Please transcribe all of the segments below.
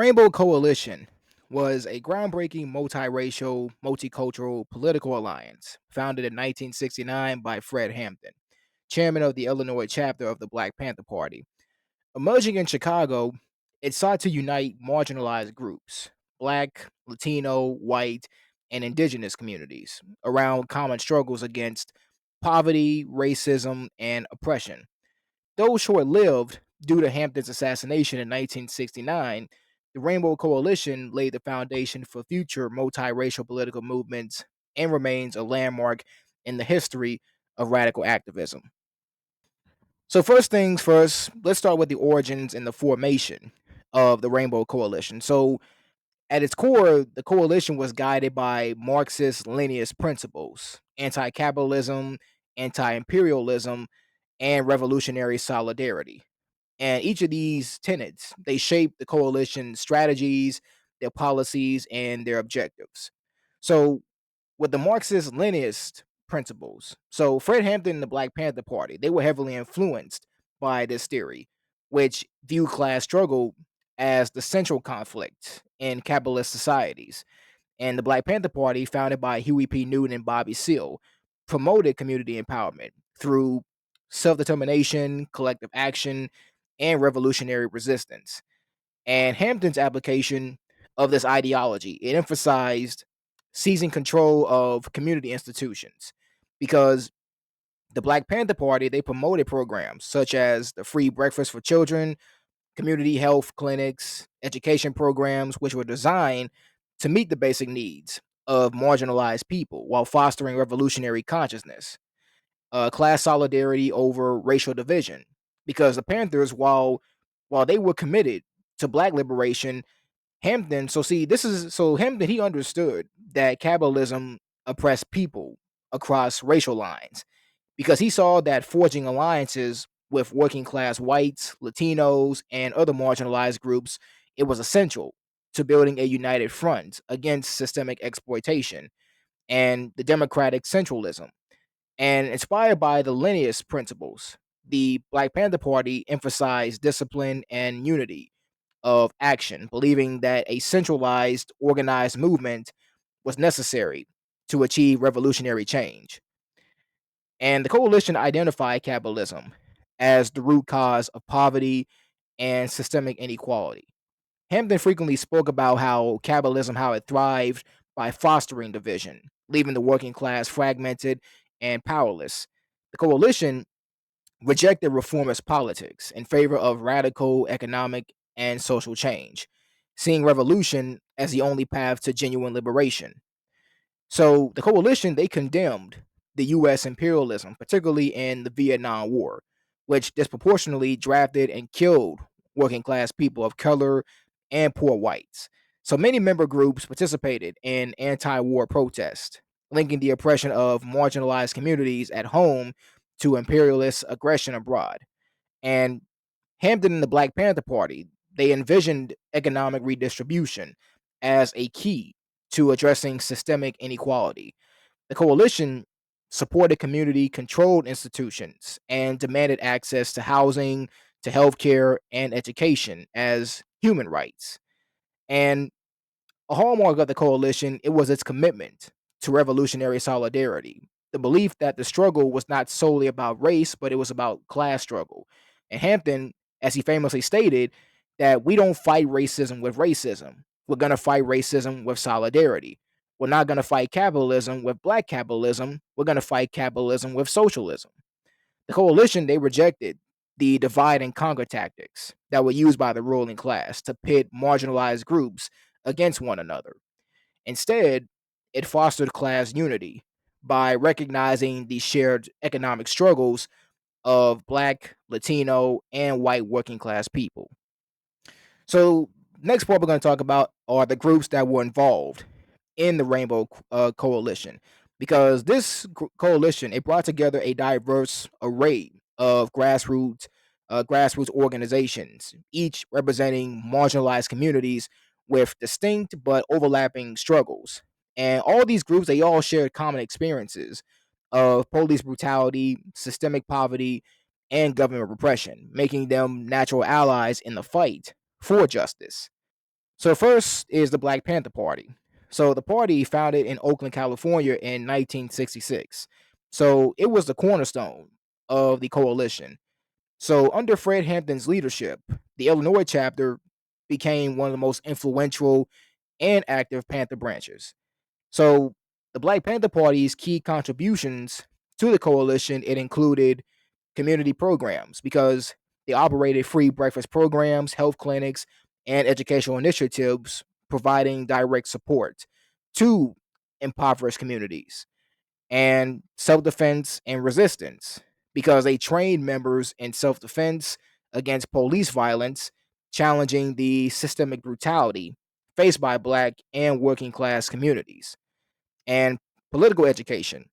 Rainbow Coalition was a groundbreaking multiracial, multicultural political alliance founded in 1969 by Fred Hampton, chairman of the Illinois chapter of the Black Panther Party. Emerging in Chicago, it sought to unite marginalized groups, Black, Latino, white, and indigenous communities around common struggles against poverty, racism, and oppression. Though short lived due to Hampton's assassination in 1969, the Rainbow Coalition laid the foundation for future multiracial political movements and remains a landmark in the history of radical activism. So, first things first, let's start with the origins and the formation of the Rainbow Coalition. So, at its core, the coalition was guided by Marxist Leninist principles: anti capitalism, anti imperialism, and revolutionary solidarity. And each of these tenets, they shape the coalition's strategies, their policies, and their objectives. So, with the Marxist Leninist principles, so Fred Hampton and the Black Panther Party, they were heavily influenced by this theory, which viewed class struggle as the central conflict in capitalist societies. And the Black Panther Party, founded by Huey P. Newton and Bobby Seale, promoted community empowerment through self determination, collective action, and revolutionary resistance. And Hampton's application of this ideology, it emphasized seizing control of community institutions because the Black Panther Party, they promoted programs such as the free breakfast for children, community health clinics, education programs, which were designed to meet the basic needs of marginalized people while fostering revolutionary consciousness, class solidarity over racial division. Because the Panthers, while they were committed to black liberation, Hampton, so see, this is so Hampton, he understood that capitalism oppressed people across racial lines because he saw that forging alliances with working class whites, Latinos, and other marginalized groups, it was essential to building a united front against systemic exploitation and the democratic centralism. And inspired by the Leninist principles, the Black Panther Party emphasized discipline and unity of action, believing that a centralized, organized movement was necessary to achieve revolutionary change. And the coalition identified capitalism as the root cause of poverty and systemic inequality. Hampton frequently spoke about how capitalism, how it thrived by fostering division, leaving the working class fragmented and powerless. The coalition rejected reformist politics in favor of radical economic and social change, seeing revolution as the only path to genuine liberation. So the coalition, they condemned the US imperialism, particularly in the Vietnam War, which disproportionately drafted and killed working class people of color and poor whites. So many member groups participated in anti-war protests, linking the oppression of marginalized communities at home to imperialist aggression abroad. And Hampton and the Black Panther Party, they envisioned economic redistribution as a key to addressing systemic inequality. The coalition supported community controlled institutions and demanded access to housing, to healthcare, and education as human rights. And a hallmark of the coalition, it was its commitment to revolutionary solidarity, the belief that the struggle was not solely about race, but it was about class struggle. And Hampton, as he famously stated, that we don't fight racism with racism. We're going to fight racism with solidarity. We're not going to fight capitalism with black capitalism. We're going to fight capitalism with socialism. The coalition, they rejected the divide and conquer tactics that were used by the ruling class to pit marginalized groups against one another. Instead, it fostered class unity by recognizing the shared economic struggles of black, Latino, and white working class people. So, next part we're going to talk about are the groups that were involved in the Rainbow Coalition, because this coalition, it brought together a diverse array of grassroots organizations, each representing marginalized communities with distinct but overlapping struggles. And all these groups, they all shared common experiences of police brutality, systemic poverty, and government repression, making them natural allies in the fight for justice. So first is the Black Panther Party. So the party founded in Oakland, California in 1966. So it was the cornerstone of the coalition. So under Fred Hampton's leadership, the Illinois chapter became one of the most influential and active Panther branches. So the Black Panther Party's key contributions to the coalition, it included community programs because they operated free breakfast programs, health clinics, and educational initiatives providing direct support to impoverished communities, and self-defense and resistance because they trained members in self-defense against police violence, challenging the systemic brutality faced by black and working class communities. And political education.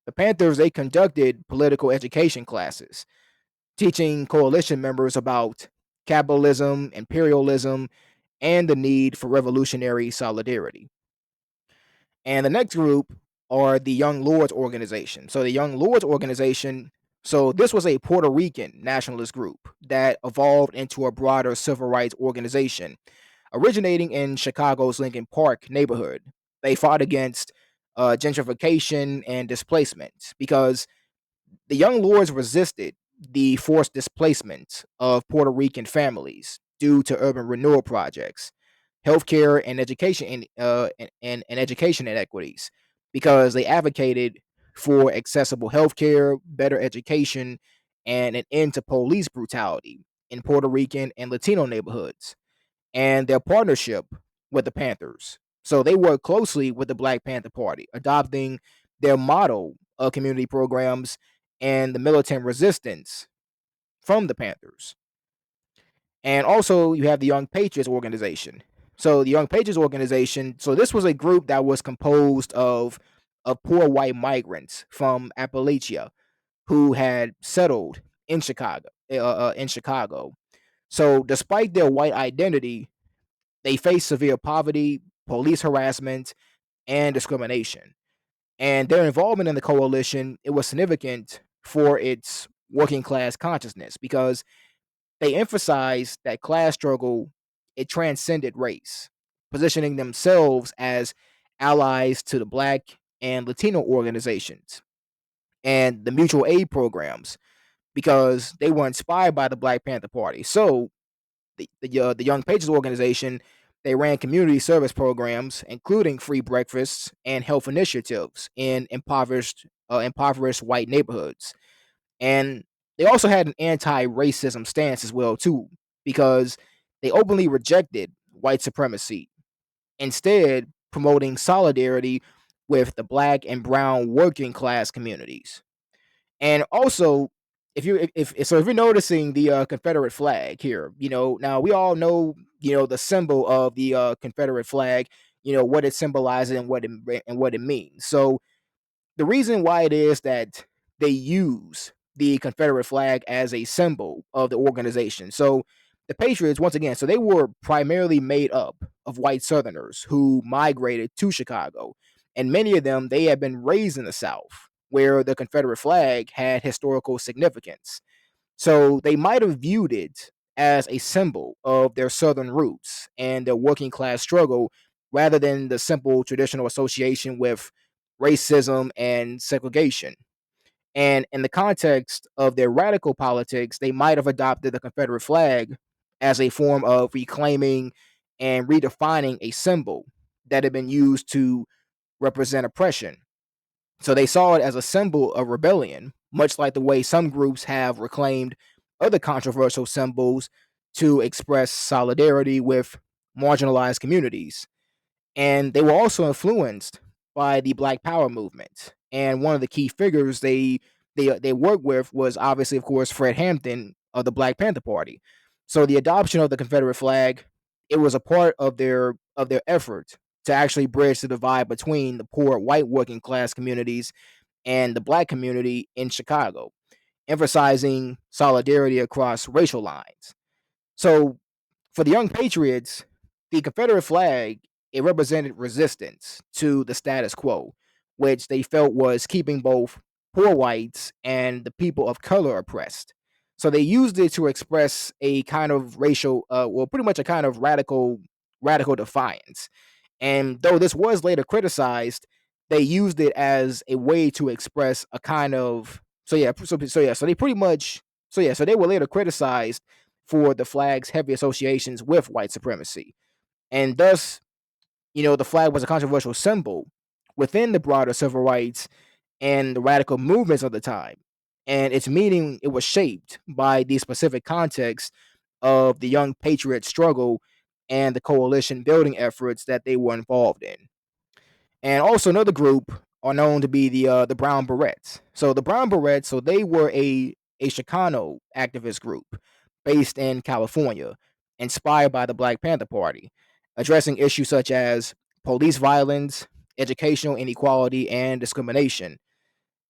The Panthers, they conducted political education classes, teaching coalition members about capitalism, imperialism, and the need for revolutionary solidarity. And the next group are the Young Lords Organization. So the Young Lords Organization, so this was a Puerto Rican nationalist group that evolved into a broader civil rights organization, originating in Chicago's Lincoln Park neighborhood. They fought against gentrification and displacement because the Young Lords resisted the forced displacement of Puerto Rican families due to urban renewal projects, healthcare and education and education inequities, because they advocated for accessible healthcare, better education, and an end to police brutality in Puerto Rican and Latino neighborhoods, and their partnership with the Panthers. So they work closely with the Black Panther Party, adopting their model of community programs and the militant resistance from the Panthers. And also, you have the Young Patriots organization. So the Young Patriots organization. So this was a group that was composed of poor white migrants from Appalachia who had settled in Chicago. So despite their white identity, they faced severe poverty, police harassment, and discrimination. And their involvement in the coalition, it was significant for its working class consciousness because they emphasized that class struggle, it transcended race, positioning themselves as allies to the black and Latino organizations and the mutual aid programs because they were inspired by the Black Panther Party. So the Young Patriots organization, they ran community service programs, including free breakfasts and health initiatives in impoverished white neighborhoods. And they also had an anti-racism stance as well too, because they openly rejected white supremacy, instead promoting solidarity with the black and brown working class communities. And also, if you're noticing the Confederate flag here, now we all know the symbol of the Confederate flag, what it symbolizes and what it means. So the reason why it is that they use the Confederate flag as a symbol of the organization. So the Patriots, once again, so they were primarily made up of white Southerners who migrated to Chicago. And many of them, they had been raised in the South, where the Confederate flag had historical significance. So they might have viewed it as a symbol of their Southern roots and their working class struggle rather than the simple traditional association with racism and segregation. And in the context of their radical politics, they might have adopted the Confederate flag as a form of reclaiming and redefining a symbol that had been used to represent oppression. So they saw it as a symbol of rebellion, much like the way some groups have reclaimed other controversial symbols to express solidarity with marginalized communities. And they were also influenced by the Black Power movement. And one of the key figures they worked with was obviously, of course, Fred Hampton of the Black Panther Party. So the adoption of the Confederate flag, it was a part of their effort to actually bridge the divide between the poor white working class communities and the black community in Chicago, emphasizing solidarity across racial lines. So for the Young Patriots, the Confederate flag, it represented resistance to the status quo, which they felt was keeping both poor whites and the people of color oppressed. So they used it to express a kind of racial, well, pretty much a kind of radical radical defiance. And though this was later criticized, they used it as a way to express a kind of so they pretty much so they were later criticized for the flag's heavy associations with white supremacy. And thus, the flag was a controversial symbol within the broader civil rights and the radical movements of the time. And its meaning, it was shaped by the specific context of the young patriot struggle and the coalition building efforts that they were involved in. And also another group are known to be the Brown Berets. So the Brown Berets, so they were a Chicano activist group based in California, inspired by the Black Panther Party, addressing issues such as police violence, educational inequality, and discrimination.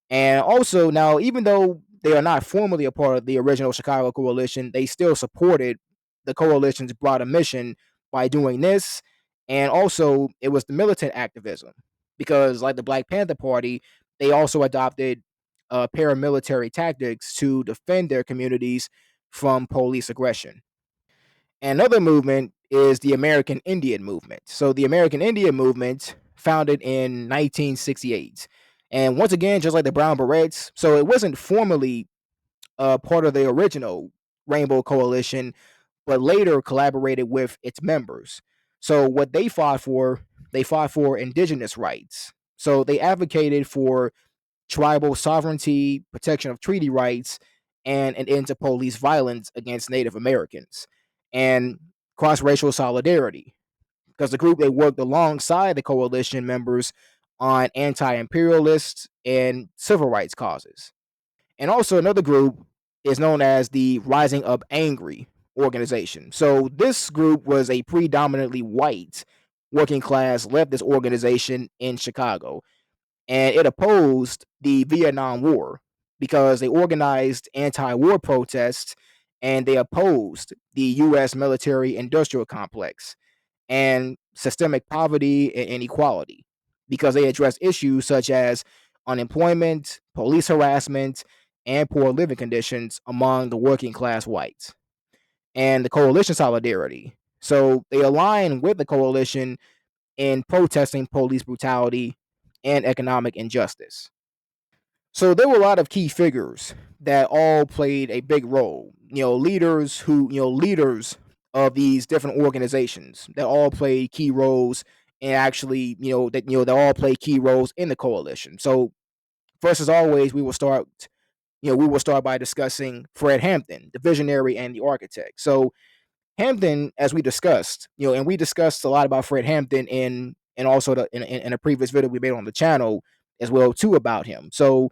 And also, now, even though they are not formally a part of the original Chicago Coalition, they still supported the coalition's broader mission by doing this. And also, it was the militant activism because, like the Black Panther Party, they also adopted paramilitary tactics to defend their communities from police aggression. And another movement is the American Indian movement. So, the American Indian movement, founded in 1968. And once again, just like the Brown Berets, so it wasn't formally part of the original Rainbow Coalition, but later collaborated with its members. So what they fought for indigenous rights. So they advocated for tribal sovereignty, protection of treaty rights, and an end to police violence against Native Americans, and cross racial solidarity. Because the group, they worked alongside the coalition members on anti imperialist and civil rights causes. And also, another group is known as the Rising Up Angry organization. So, this group was a predominantly white working class leftist organization in Chicago, and it opposed the Vietnam War because they organized anti war protests and they opposed the U.S. military industrial complex and systemic poverty and inequality because they address issues such as unemployment, police harassment, and poor living conditions among the working class whites. And the coalition solidarity. So they align with the coalition in protesting police brutality and economic injustice. So there were a lot of key figures that all played a big role. Leaders of these different organizations that all played key roles and actually, that all play key roles in the coalition. So first, as always, we will start by discussing Fred Hampton, the visionary and the architect. So Hampton, as we discussed, and we discussed a lot about Fred Hampton in also in a previous video we made on the channel as well too about him. So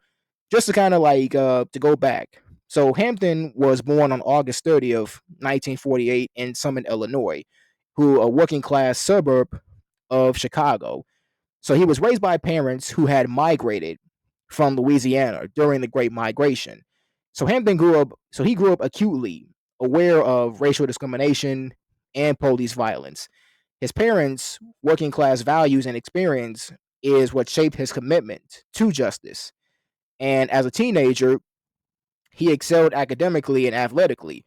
just to kind of to go back. So Hampton was born on August 30th, 1948 in Summit, Illinois, who a working class suburb of Chicago. So he was raised by parents who had migrated from Louisiana during the Great Migration. So he grew up acutely aware of racial discrimination and police violence. His parents' working class values and experience is what shaped his commitment to justice. And as a teenager, he excelled academically and athletically,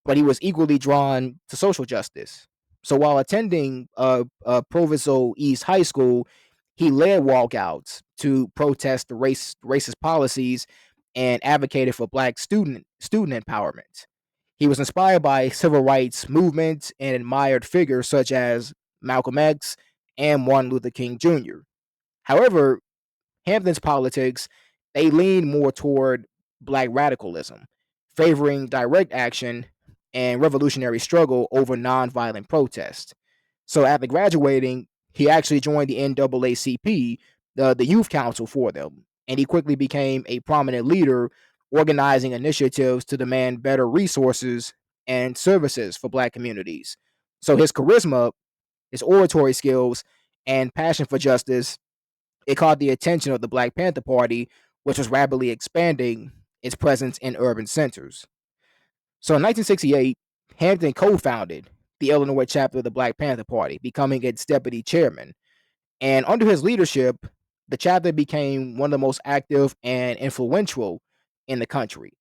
but he was equally drawn to social justice. So while attending Proviso East High School, he led walkouts to protest the racist policies and advocated for black student empowerment. He was inspired by civil rights movements and admired figures such as Malcolm X and Martin Luther King Jr. However, Hampton's politics, they lean more toward black radicalism, favoring direct action and revolutionary struggle over nonviolent protest. So after graduating, he actually joined the NAACP, the youth council for them, and he quickly became a prominent leader organizing initiatives to demand better resources and services for black communities. So his charisma, his oratory skills, and passion for justice, it caught the attention of the Black Panther Party, which was rapidly expanding its presence in urban centers. So in 1968, Hampton co founded the Illinois chapter of the Black Panther Party, becoming its deputy chairman. And under his leadership, the chapter became one of the most active and influential in the country.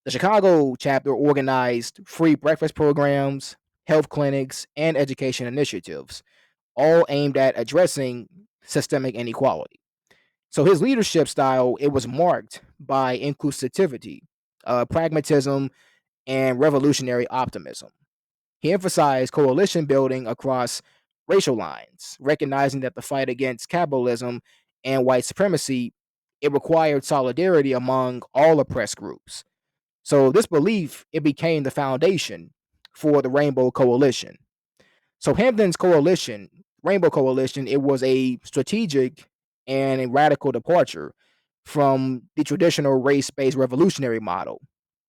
The Chicago chapter organized free breakfast programs, health clinics, and education initiatives, all aimed at addressing systemic inequality. So his leadership style, it was marked by inclusivity, pragmatism, and revolutionary optimism. He emphasized coalition building across racial lines, recognizing that the fight against capitalism and white supremacy, it required solidarity among all oppressed groups. So this belief, it became the foundation for the Rainbow Coalition. So Hampton's coalition, Rainbow Coalition, it was a strategic and a radical departure from the traditional race-based revolutionary model.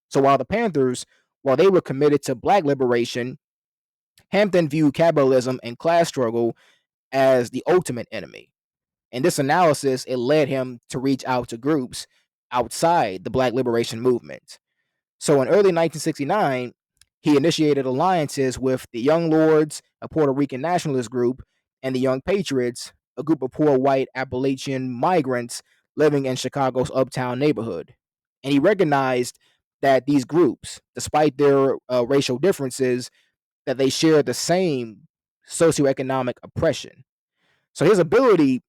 So while the Panthers, while they were committed to black liberation, Hampton viewed capitalism and class struggle as the ultimate enemy. And this analysis, it led him to reach out to groups outside the black liberation movement. So in early 1969, he initiated alliances with the Young Lords, a Puerto Rican nationalist group, and the Young Patriots, a group of poor white Appalachian migrants living in Chicago's uptown neighborhood. And he recognized that these groups, despite their racial differences, that they shared the same socioeconomic oppression. So his ability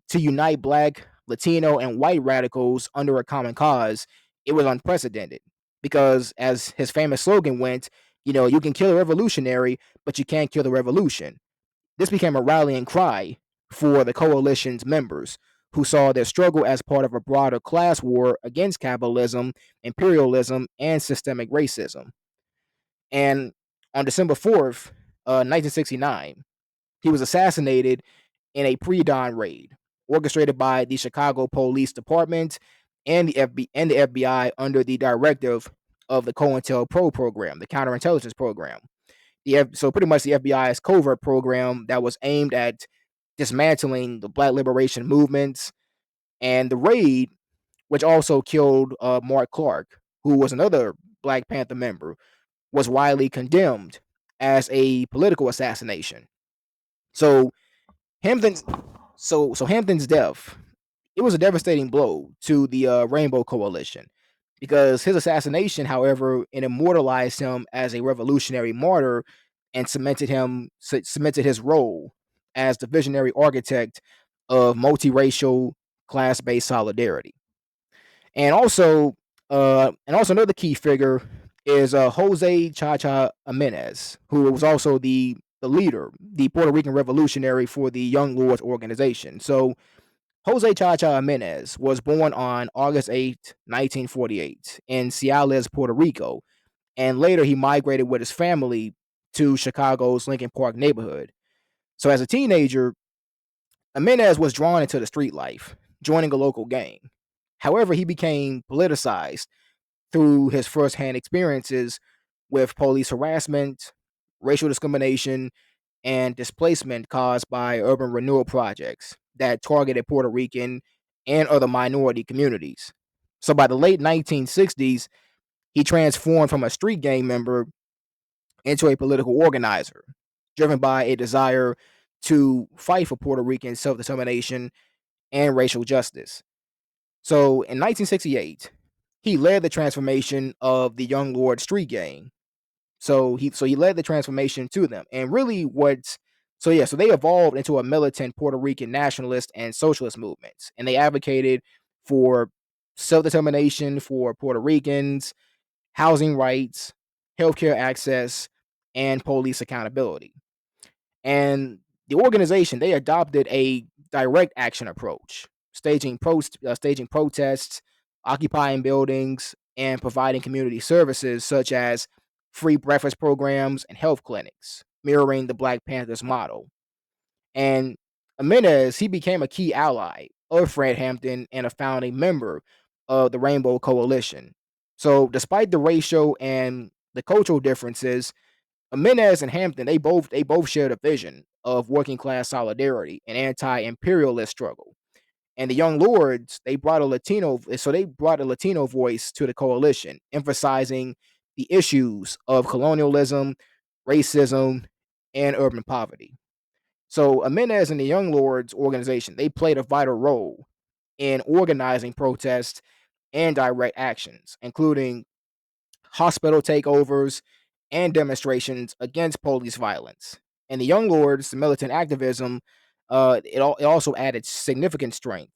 to unite black, Latino, and white radicals under a common cause, it was unprecedented because as his famous slogan went, you can kill a revolutionary, but you can't kill the revolution. This became a rallying cry for the coalition's members who saw their struggle as part of a broader class war against capitalism, imperialism, and systemic racism. And on December 4th, 1969, he was assassinated in a pre-dawn raid orchestrated by the Chicago Police Department and the FBI under the directive of the COINTELPRO program, the counterintelligence program. So pretty much the FBI's covert program that was aimed at dismantling the Black liberation movements, and the raid, which also killed Mark Clark, who was another Black Panther member, was widely condemned as a political assassination. So Hampton's Hampton's death, it was a devastating blow to the Rainbow Coalition because his assassination, however, it immortalized him as a revolutionary martyr and cemented his role as the visionary architect of multiracial class-based solidarity. And also another key figure is Jose Cha Cha Jimenez, who was also the leader, the Puerto Rican revolutionary for the Young Lords organization. So Jose Cha Cha Jimenez was born on August 8th, 1948, in Ciales, Puerto Rico, and later he migrated with his family to Chicago's Lincoln Park neighborhood. So as a teenager, Jimenez was drawn into the street life, joining a local gang. However, he became politicized through his firsthand experiences with police harassment, racial discrimination, and displacement caused by urban renewal projects that targeted Puerto Rican and other minority communities. So by the late 1960s, he transformed from a street gang member into a political organizer, driven by a desire to fight for Puerto Rican self determination and racial justice. So in 1968, he led the transformation of the Young Lord Street Gang. So he led the transformation to them. And really so they evolved into a militant Puerto Rican nationalist and socialist movements. And they advocated for self-determination for Puerto Ricans, housing rights, healthcare access, and police accountability. And the organization, they adopted a direct action approach, staging protests, occupying buildings, and providing community services such as free breakfast programs and health clinics, mirroring the Black Panthers model. And Jimenez, he became a key ally of Fred Hampton and a founding member of the Rainbow Coalition. So, despite the racial and the cultural differences, Jimenez and Hampton, they both shared a vision of working class solidarity and anti-imperialist struggle. And the Young Lords, they brought a Latino voice to the coalition, emphasizing the issues of colonialism, racism, and urban poverty. So Jimenez and the Young Lords organization, they played a vital role in organizing protests and direct actions, including hospital takeovers and demonstrations against police violence. And the Young Lords, the militant activism, it also added significant strength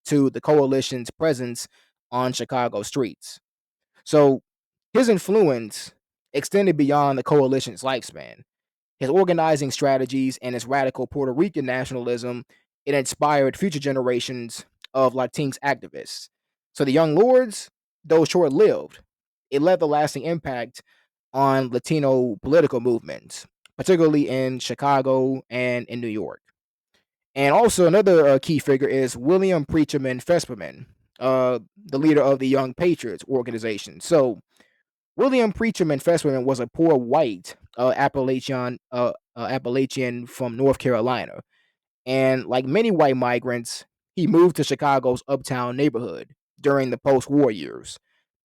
to the coalition's presence on Chicago streets. So his influence extended beyond the coalition's lifespan. His organizing strategies and his radical Puerto Rican nationalism, it inspired future generations of Latinx activists. So the Young Lords, though short-lived, it left a lasting impact on Latino political movements, particularly in Chicago and in New York. And also another key figure is William Preacherman Fesperman, the leader of the Young Patriots organization. So William Preacherman Fesperman was a poor white Appalachian from North Carolina, and like many white migrants, he moved to Chicago's uptown neighborhood during the post-war years,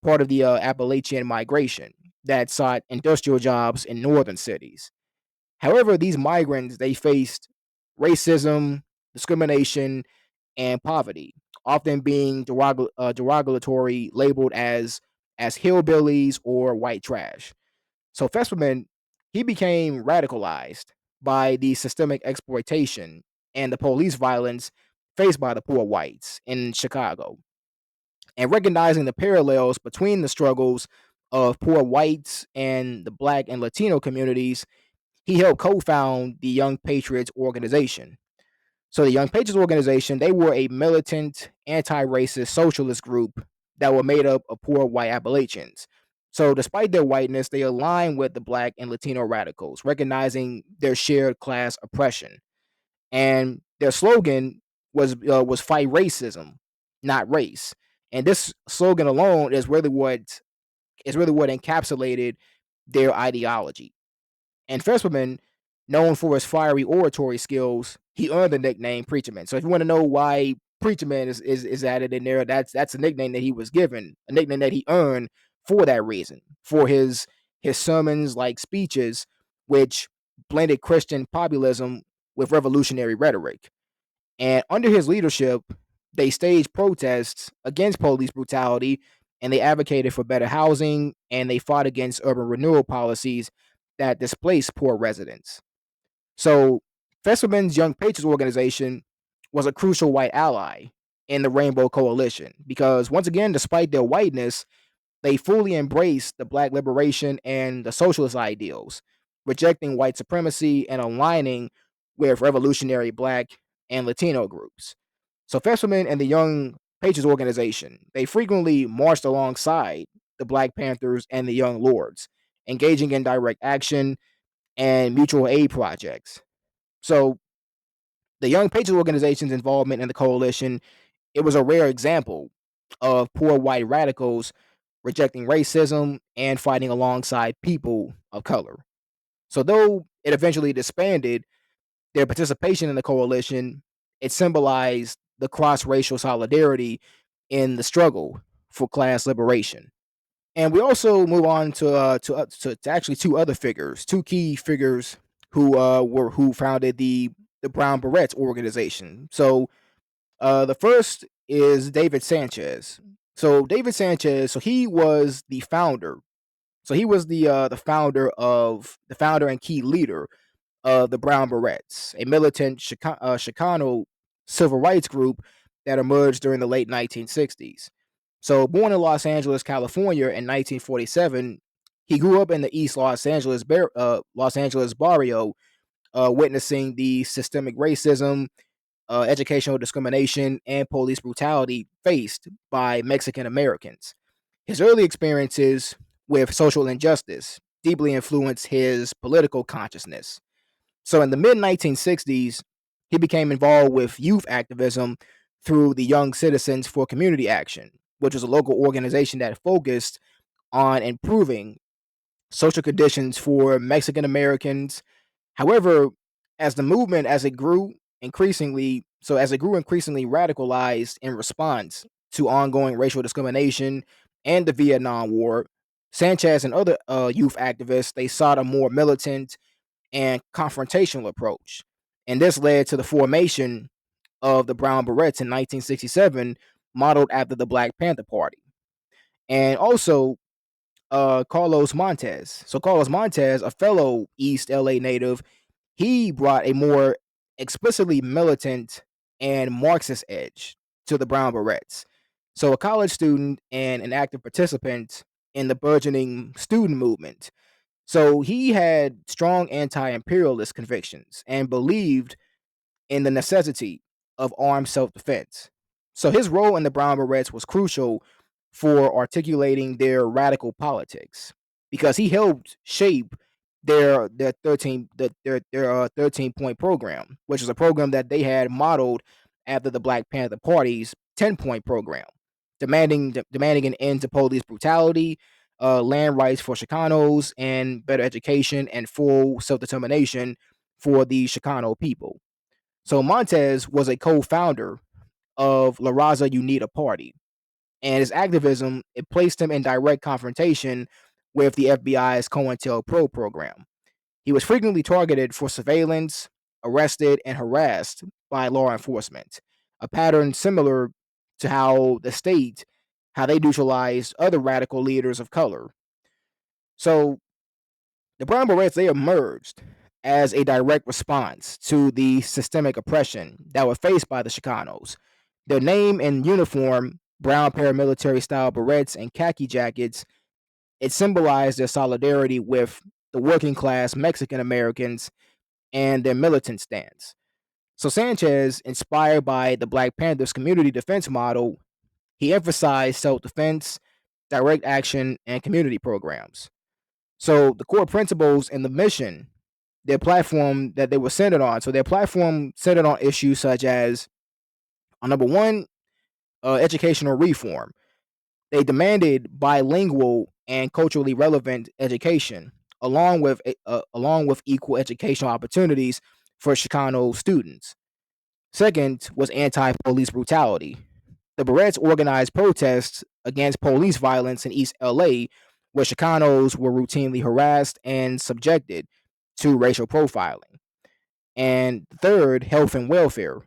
part of the Appalachian migration that sought industrial jobs in northern cities. However, these migrants they faced racism, discrimination, and poverty, often being derogatory labeled as hillbillies or white trash. So Fesperman, he became radicalized by the systemic exploitation and the police violence faced by the poor whites in Chicago. And recognizing the parallels between the struggles of poor whites and the black and Latino communities, he helped co-found the Young Patriots organization. So the Young Patriots organization, they were a militant, anti-racist socialist group that were made up of poor white Appalachians. So despite their whiteness, they aligned with the black and Latino radicals, recognizing their shared class oppression. And their slogan was fight racism, not race. And this slogan alone is really what encapsulated their ideology. And Fesperman, known for his fiery oratory skills, he earned the nickname Preacherman. So if you want to know why Preacherman is added in there, that's a nickname that he was given, a nickname that he earned for that reason, for his sermons like speeches, which blended Christian populism with revolutionary rhetoric. And under his leadership, they staged protests against police brutality and they advocated for better housing and they fought against urban renewal policies that displaced poor residents. So, Fesperman's Young Patriots organization was a crucial white ally in the Rainbow Coalition because, once again, despite their whiteness, they fully embraced the black liberation and the socialist ideals, rejecting white supremacy and aligning with revolutionary black and Latino groups. So Fesperman and the Young Patriots organization, they frequently marched alongside the Black Panthers and the Young Lords, engaging in direct action and mutual aid projects. So the Young Patriots organization's involvement in the coalition, it was a rare example of poor white radicals rejecting racism and fighting alongside people of color. So though it eventually disbanded, their participation in the coalition, it symbolized the cross-racial solidarity in the struggle for class liberation. And we also move on to actually two other figures, two key figures who founded the Brown Berets organization. So the first is David Sanchez. So David Sanchez, so he was the founder. So he was the founder and key leader of the Brown Berets, a militant Chicano civil rights group that emerged during the late 1960s. So, born in Los Angeles, California in 1947, he grew up in the East Los Angeles barrio, witnessing the systemic racism, educational discrimination, and police brutality faced by Mexican Americans. His early experiences with social injustice deeply influenced his political consciousness. So in the mid 1960s, he became involved with youth activism through the Young Citizens for Community Action, which was a local organization that focused on improving social conditions for Mexican Americans. However, as it grew increasingly radicalized in response to ongoing racial discrimination and the Vietnam War, Sanchez and other youth activists they sought a more militant and confrontational approach. And this led to the formation of the Brown Berets in 1967, modeled after the Black Panther Party. And also, Carlos Montes. So Carlos Montes, a fellow East LA native, he brought a more explicitly militant and Marxist edge to the Brown Berets. So a college student and an active participant in the burgeoning student movement. So he had strong anti-imperialist convictions and believed in the necessity of armed self-defense. So his role in the Brown Berets was crucial for articulating their radical politics because he helped shape their 13 point program, which is a program that they had modeled after the Black Panther Party's 10-point program, demanding an end to police brutality, land rights for Chicanos, and better education and full self determination for the Chicano people. So Montes was a co-founder of La Raza Unida Party, and his activism it placed him in direct confrontation with the FBI's COINTELPRO program. He was frequently targeted for surveillance, arrested, and harassed by law enforcement, a pattern similar to how they neutralized other radical leaders of color. So the Brown Berets they emerged as a direct response to the systemic oppression that was faced by the Chicanos. Their name and uniform, brown paramilitary style berets and khaki jackets, it symbolized their solidarity with the working class Mexican Americans and their militant stance. So Sanchez, inspired by the Black Panthers community defense model, he emphasized self-defense, direct action, and community programs. So the core principles and the mission, their platform that they were centered on. So their platform centered on issues such as, number one, educational reform. They demanded bilingual and culturally relevant education, along with equal educational opportunities for Chicano students. Second was anti-police brutality. The Berets organized protests against police violence in East LA, where Chicanos were routinely harassed and subjected to racial profiling. And third, health and welfare.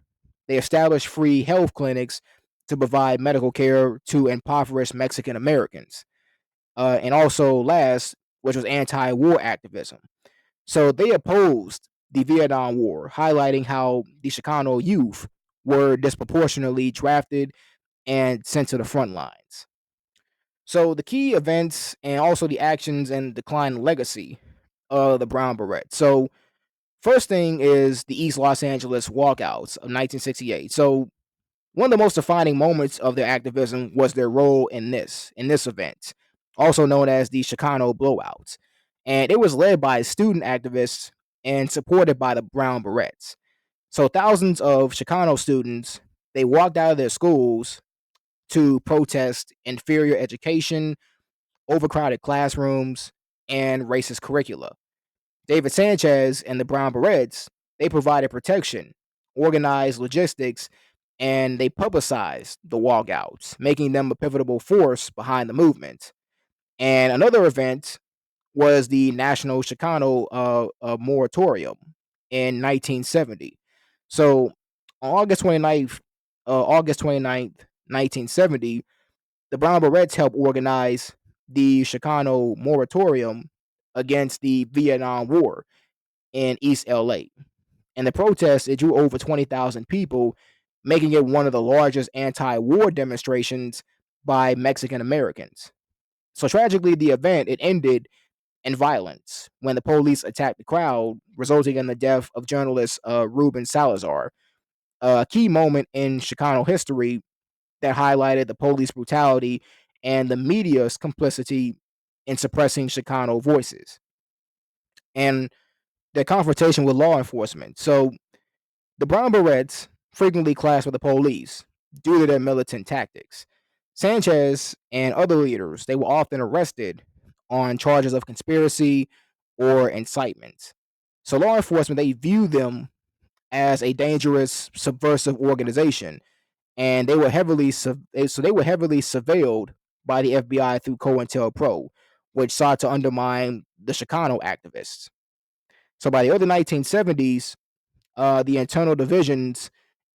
They established free health clinics to provide medical care to impoverished Mexican Americans. And also, last, which was anti war activism. So they opposed the Vietnam War, highlighting how the Chicano youth were disproportionately drafted and sent to the front lines. So the key events and also the actions and decline legacy of the Brown Beret. So first thing is the East Los Angeles walkouts of 1968. So one of the most defining moments of their activism was their role in this event, also known as the Chicano blowouts. And it was led by student activists and supported by the Brown Berets. So thousands of Chicano students, they walked out of their schools to protest inferior education, overcrowded classrooms, and racist curricula. David Sanchez and the Brown Berets, they provided protection, organized logistics, and they publicized the walkouts, making them a pivotal force behind the movement. And another event was the National Chicano Moratorium in 1970. So on August 29th, 1970, the Brown Berets helped organize the Chicano Moratorium against the Vietnam War in East LA. And the protest, it drew over 20,000 people, making it one of the largest anti-war demonstrations by Mexican Americans. So tragically, the event it ended in violence when the police attacked the crowd, resulting in the death of journalist Ruben Salazar, a key moment in Chicano history that highlighted the police brutality and the media's complicity in suppressing Chicano voices and their confrontation with law enforcement. So the Brown Berets frequently clashed with the police due to their militant tactics. Sanchez and other leaders, they were often arrested on charges of conspiracy or incitement. So law enforcement, they viewed them as a dangerous subversive organization, and they were heavily surveilled by the FBI through COINTELPRO, which sought to undermine the Chicano activists. So by the early 1970s, the internal divisions,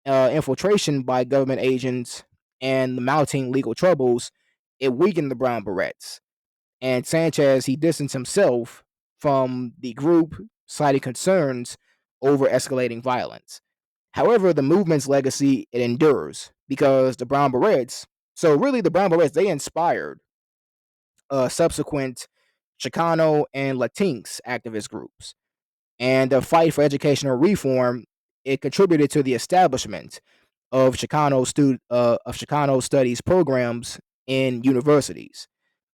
infiltration by government agents, and the mounting legal troubles, it weakened the Brown Berets. And Sanchez, he distanced himself from the group, citing concerns over escalating violence. However, the movement's legacy, it endures because the Brown Berets, so really the Brown Berets, they inspired subsequent Chicano and Latinx activist groups. And the fight for educational reform, it contributed to the establishment of Chicano studies programs in universities.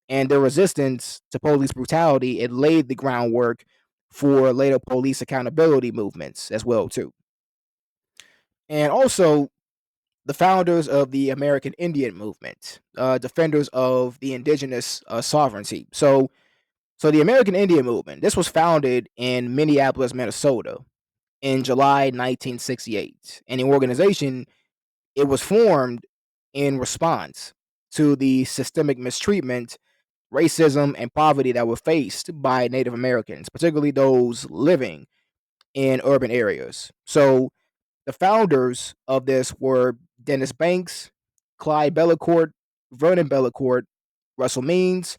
And their resistance to police brutality, it laid the groundwork for later police accountability movements as well too. And also the founders of the American Indian movement, defenders of the indigenous sovereignty. So the American Indian movement, this was founded in Minneapolis, Minnesota in July 1968. And the organization, it was formed in response to the systemic mistreatment, racism, and poverty that were faced by Native Americans, particularly those living in urban areas. So the founders of this were Dennis Banks, Clyde Bellecourt, Vernon Bellecourt, Russell Means,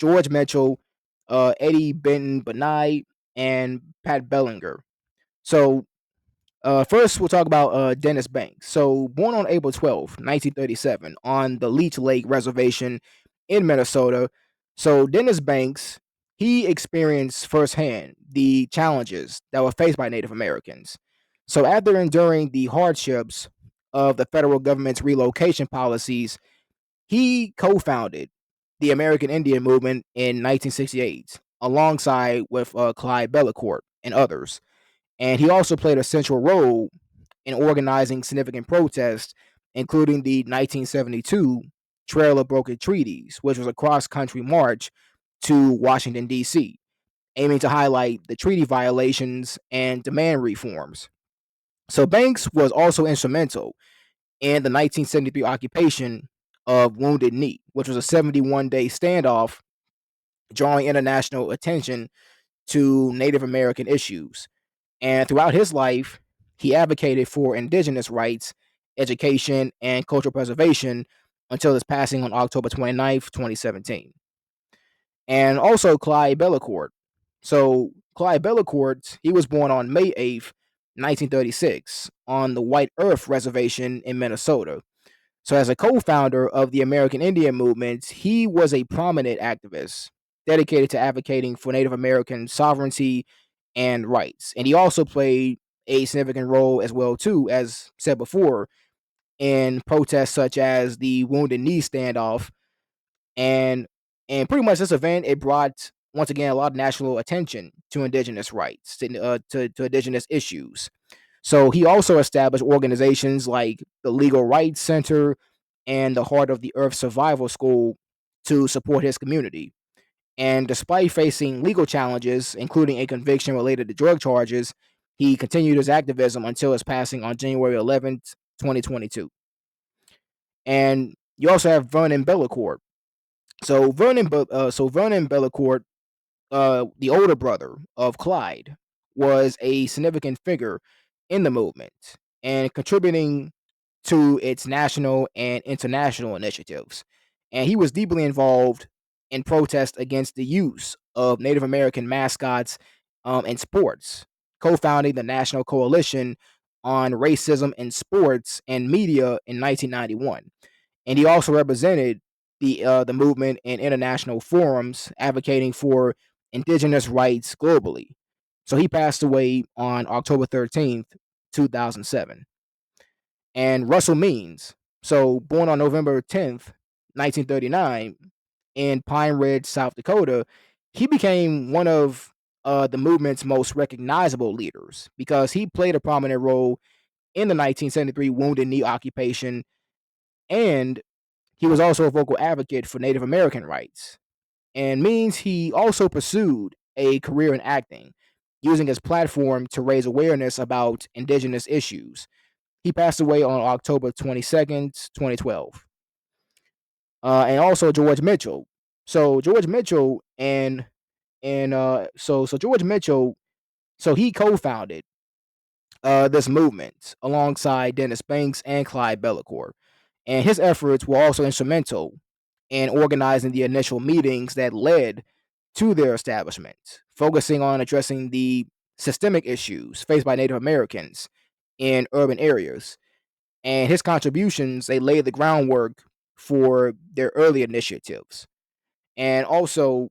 George Mitchell, Eddie Benton Benai, and Pat Bellinger. So first, we'll talk about Dennis Banks. So, born on April 12th, 1937, on the Leech Lake Reservation in Minnesota. So, Dennis Banks, he experienced firsthand the challenges that were faced by Native Americans. So, after enduring the hardships of the federal government's relocation policies, he co founded the American Indian movement in 1968, alongside with Clyde Bellecourt and others. And he also played a central role in organizing significant protests, including the 1972 Trail of Broken Treaties, which was a cross country march to Washington, D.C., aiming to highlight the treaty violations and demand reforms. So Banks was also instrumental in the 1973 occupation of Wounded Knee, which was a 71-day standoff drawing international attention to Native American issues. And throughout his life, he advocated for indigenous rights, education, and cultural preservation until his passing on October 29th, 2017. And also Clyde Bellecourt. So Clyde Bellecourt, he was born on May 8th, 1936, on the White Earth Reservation in Minnesota. So as a co-founder of the American Indian movement, he was a prominent activist dedicated to advocating for Native American sovereignty and rights. And he also played a significant role as well too, as said before, in protests such as the Wounded Knee standoff. And and pretty much this event, it brought once again a lot of national attention to indigenous rights, to indigenous issues. So he also established organizations like the Legal Rights Center and the Heart of the Earth Survival School to support his community. And despite facing legal challenges, including a conviction related to drug charges, he continued his activism until his passing on January 11th, 2022. And you also have Vernon Bellecourt. So Vernon Bellecourt, the older brother of Clyde, was a significant figure in the movement and contributing to its national and international initiatives. And he was deeply involved in protest against the use of Native American mascots in sports, co founding the National Coalition on Racism in Sports and Media in 1991. And he also represented the movement in international forums advocating for indigenous rights globally. So he passed away on October 13th, 2007. And Russell Means, so born on November 10th, 1939, in Pine Ridge, South Dakota, he became one of the movement's most recognizable leaders because he played a prominent role in the 1973 Wounded Knee occupation, and he was also a vocal advocate for Native American rights. And Means, he also pursued a career in acting, using his platform to raise awareness about indigenous issues. He passed away on October 22nd, 2012. And also George Mitchell. So George Mitchell and George Mitchell, so he co-founded this movement alongside Dennis Banks and Clyde Bellecourt. And his efforts were also instrumental and organizing the initial meetings that led to their establishment, focusing on addressing the systemic issues faced by Native Americans in urban areas. And his contributions, they laid the groundwork for their early initiatives. And also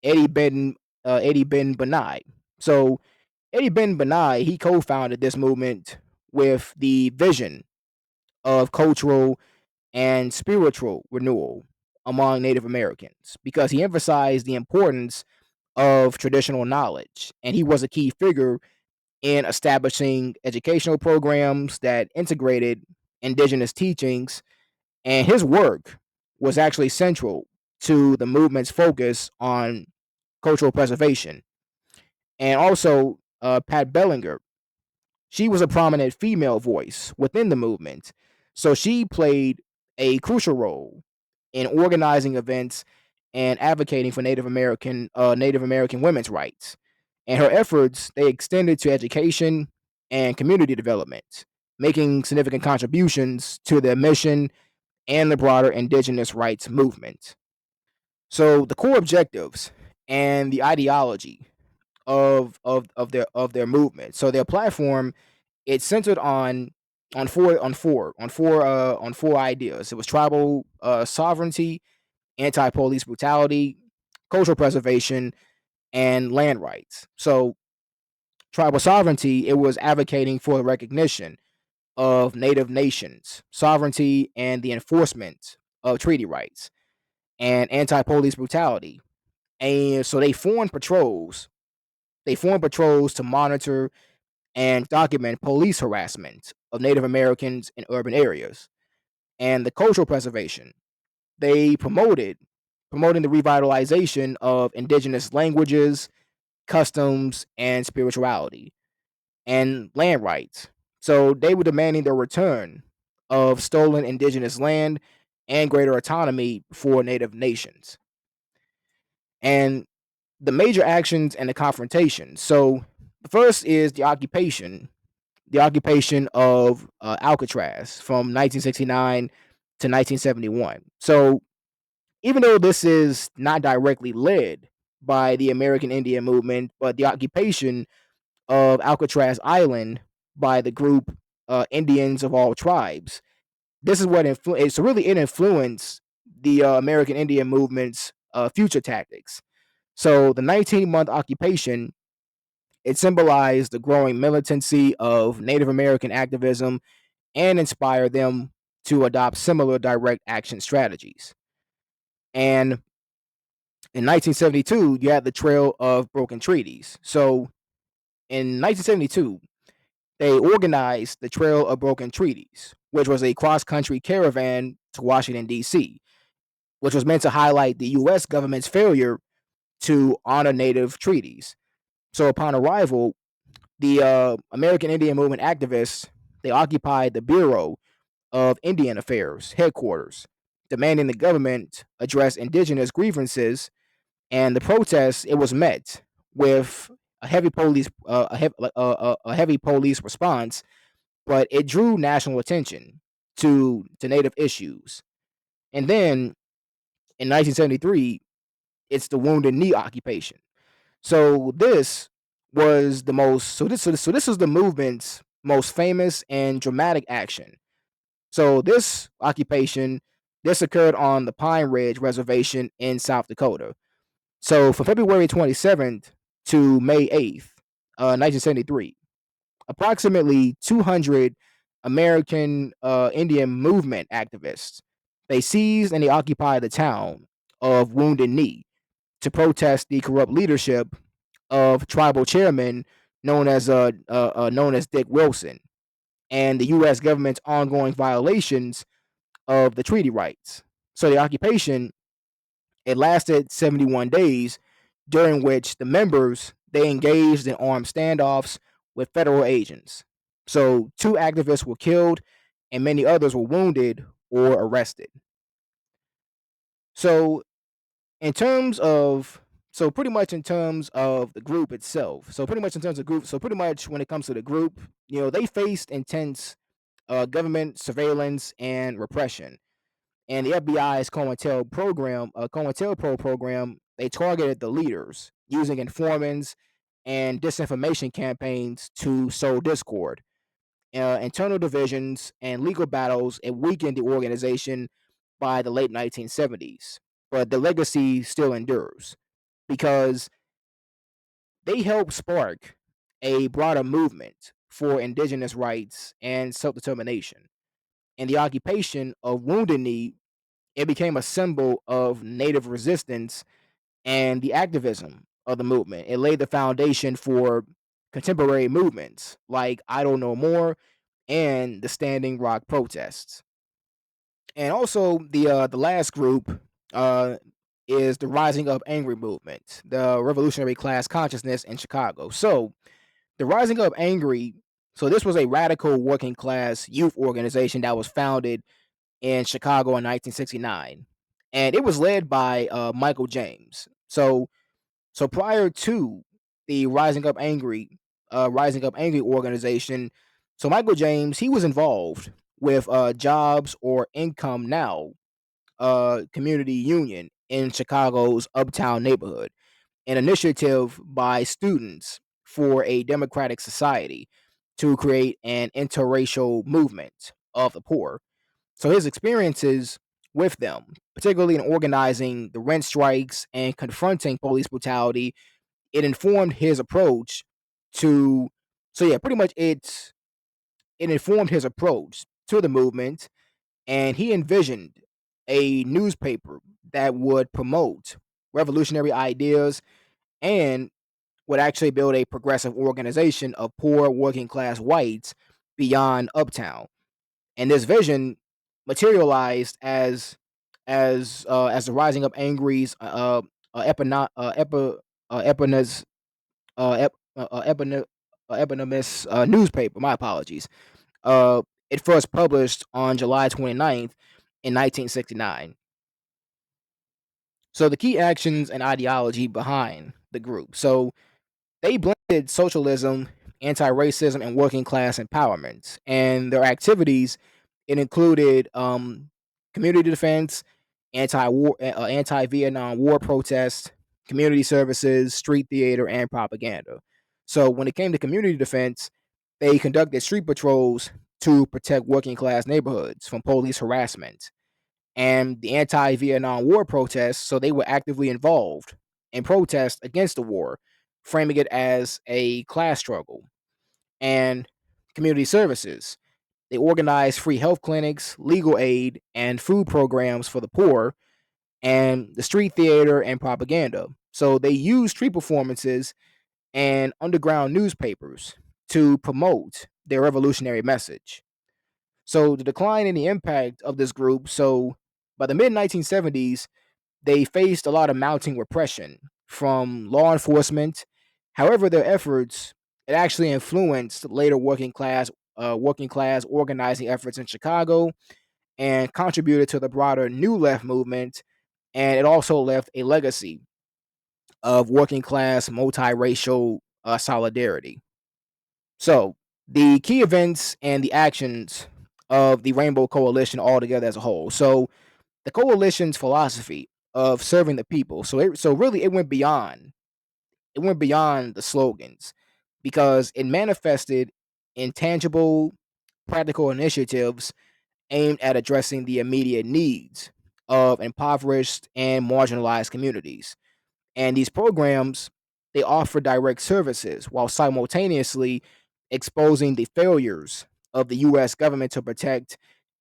Eddie Ben Benai. So Eddie Ben Benai, he co-founded this movement with the vision of cultural and spiritual renewal among Native Americans because he emphasized the importance of traditional knowledge, and he was a key figure in establishing educational programs that integrated indigenous teachings, and his work was actually central to the movement's focus on cultural preservation. And also, Pat Bellinger, she was a prominent female voice within the movement, so she played a crucial role in organizing events and advocating for Native American women's rights. And her efforts, they extended to education and community development, making significant contributions to the mission and the broader indigenous rights movement. So the core objectives and the ideology of their movement. So their platform, it's centered on four ideas. It was tribal sovereignty, anti-police brutality, cultural preservation, and land rights. So tribal sovereignty, it was advocating for the recognition of native nations, sovereignty, and the enforcement of treaty rights, and anti-police brutality. And so they formed patrols. They formed patrols to monitor and document police harassment of Native Americans in urban areas. And the cultural preservation, they promoting the revitalization of indigenous languages, customs, and spirituality, and land rights. So they were demanding the return of stolen indigenous land and greater autonomy for Native nations. And the major actions and the confrontation. So the first is the occupation of Alcatraz from 1969 to 1971. So even though this is not directly led by the American Indian movement, but the occupation of Alcatraz Island by the group Indians of all tribes, this is what it's really it influenced the American Indian movement's future tactics. So the 19-month occupation, it symbolized the growing militancy of Native American activism and inspired them to adopt similar direct action strategies. And in 1972, you had the Trail of Broken Treaties. So in 1972, they organized the Trail of Broken Treaties, which was a cross country caravan to Washington, D.C., which was meant to highlight the U.S. government's failure to honor Native treaties. So upon arrival, the American Indian Movement activists, they occupied the Bureau of Indian Affairs headquarters, demanding the government address indigenous grievances. And the protest, it was met with a heavy police response, but it drew national attention to Native issues. And then in 1973, it's the Wounded Knee occupation. So this was the most so this was the movement's most famous and dramatic action. So this occupation, this occurred on the Pine Ridge Reservation in South Dakota. So from February 27th to May 8th, 1973, approximately 200 American Indian movement activists, they seized and they occupied the town of Wounded Knee to protest the corrupt leadership of tribal chairman known as Dick Wilson, and the U.S. government's ongoing violations of the treaty rights. So the occupation, it lasted 71 days, during which the members, they engaged in armed standoffs with federal agents. So two activists were killed and many others were wounded or arrested. So in terms of pretty much in terms of the group itself. So pretty much when it comes to the group, they faced intense government surveillance and repression. And the FBI's COINTELPRO program, they targeted the leaders using informants and disinformation campaigns to sow discord. Internal divisions and legal battles, it weakened the organization by the late 1970s. But the legacy still endures because they helped spark a broader movement for indigenous rights and self determination. And the occupation of Wounded Knee, it became a symbol of native resistance and the activism of the movement. It laid the foundation for contemporary movements like I Don't Know More and the Standing Rock protests. And also the last group uh, is the Rising Up Angry movement, the revolutionary class consciousness in Chicago. So the Rising Up Angry, so this was a radical working class youth organization that was founded in Chicago in 1969, and it was led by Michael James. So prior to the Rising Up Angry organization, so Michael James, he was involved with Jobs or Income Now community union in Chicago's uptown neighborhood, an initiative by students for a democratic society to create an interracial movement of the poor. So his experiences with them, particularly in organizing the rent strikes and confronting police brutality, it informed his approach to. So yeah, pretty much it informed his approach to the movement, and he envisioned a newspaper that would promote revolutionary ideas and would actually build a progressive organization of poor working class whites beyond uptown. And this vision materialized as the Rising Up Angry's eponymous eponymous newspaper. My apologies. Uh, it first published on July 29th in 1969. So the key actions and ideology behind the group. So they blended socialism, anti-racism, and working class empowerment. And their activities, it included community defense, anti-Vietnam War protests, community services, street theater, and propaganda. So when it came to community defense, they conducted street patrols to protect working class neighborhoods from police harassment. And the anti-Vietnam War protests, so they were actively involved in protests against the war, framing it as a class struggle. And community services, they organized free health clinics, legal aid, and food programs for the poor, and the street theater and propaganda. So they used street performances and underground newspapers to promote their revolutionary message. So the decline in the impact of this group, so by the mid 1970s, they faced a lot of mounting repression from law enforcement. However, their efforts, it actually influenced later working class organizing efforts in Chicago and contributed to the broader New Left movement. And it also left a legacy of working class multiracial solidarity. So the key events and the actions of the Rainbow Coalition altogether as a whole. So the coalition's philosophy of serving the people. So really it went beyond the slogans because it manifested in tangible, practical initiatives aimed at addressing the immediate needs of impoverished and marginalized communities. And these programs, they offer direct services while simultaneously exposing the failures of the US government to protect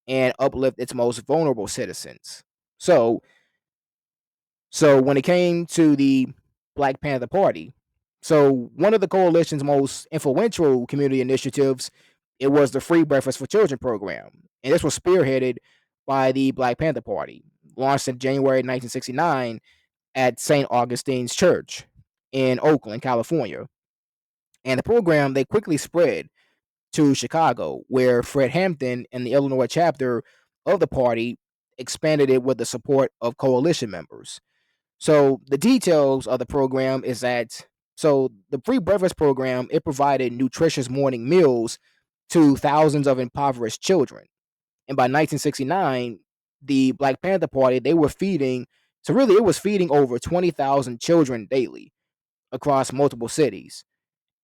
and uplift its most vulnerable citizens. So, so when it came to the Black Panther Party, so one of the coalition's most influential community initiatives, it was the Free Breakfast for Children program, and this was spearheaded by the Black Panther Party, launched in January 1969 at St. Augustine's Church in Oakland, California. And the program they quickly spread to Chicago, where Fred Hampton and the Illinois chapter of the party expanded it with the support of coalition members. So the details of the program is that the free breakfast program, it provided nutritious morning meals to thousands of impoverished children. And by 1969, the Black Panther Party, they were feeding. So really, it was feeding over 20,000 children daily across multiple cities.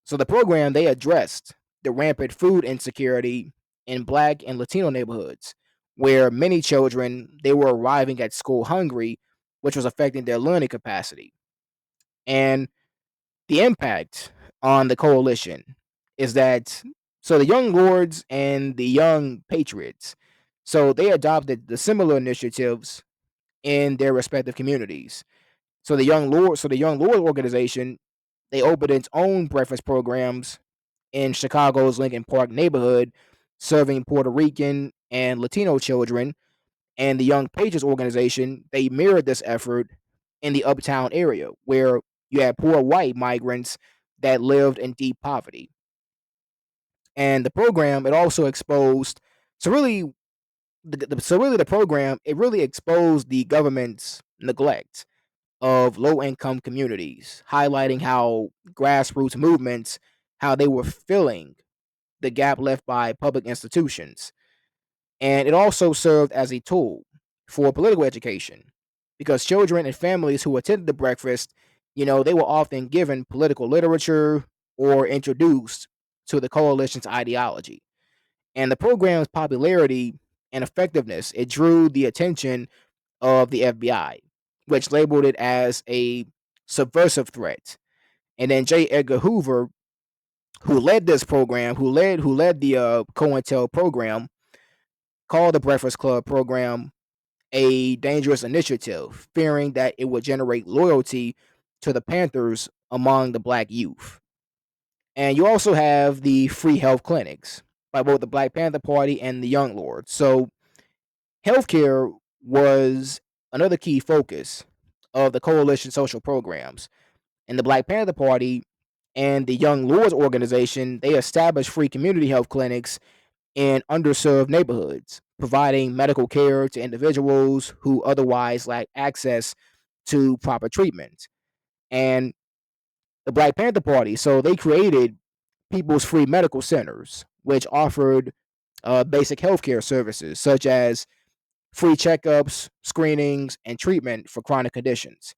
So the program, they addressed the rampant food insecurity in Black and Latino neighborhoods, where many children, they were arriving at school hungry, which was affecting their learning capacity. And the impact on the coalition is that, so the Young Lords and the Young Patriots, so they adopted the similar initiatives in their respective communities. So the Young Lord organization, they opened its own breakfast programs in Chicago's Lincoln Park neighborhood, serving Puerto Rican and Latino children. And the Young Patriots organization, they mirrored this effort in the Uptown area, where you had poor white migrants that lived in deep poverty. And the program, it also exposed, so really, the program, it really exposed the government's neglect of low income communities, highlighting how grassroots movements, how they were filling the gap left by public institutions. And it also served as a tool for political education, because children and families who attended the breakfast, they were often given political literature or introduced to the coalition's ideology. And the program's popularity and effectiveness, it drew the attention of the FBI, which labeled it as a subversive threat. And then J. Edgar Hoover, who led this program, who led the COINTEL program, called the Breakfast Club program a dangerous initiative, fearing that it would generate loyalty to the Panthers among the Black youth. And you also have the free health clinics by both the Black Panther Party and the Young Lords. So healthcare was another key focus of the coalition social programs. And the Black Panther Party and the Young Lords organization, they established free community health clinics in underserved neighborhoods, providing medical care to individuals who otherwise lack access to proper treatment. And the Black Panther Party, so they created People's Free Medical Centers, which offered basic healthcare services such as free checkups, screenings, and treatment for chronic conditions.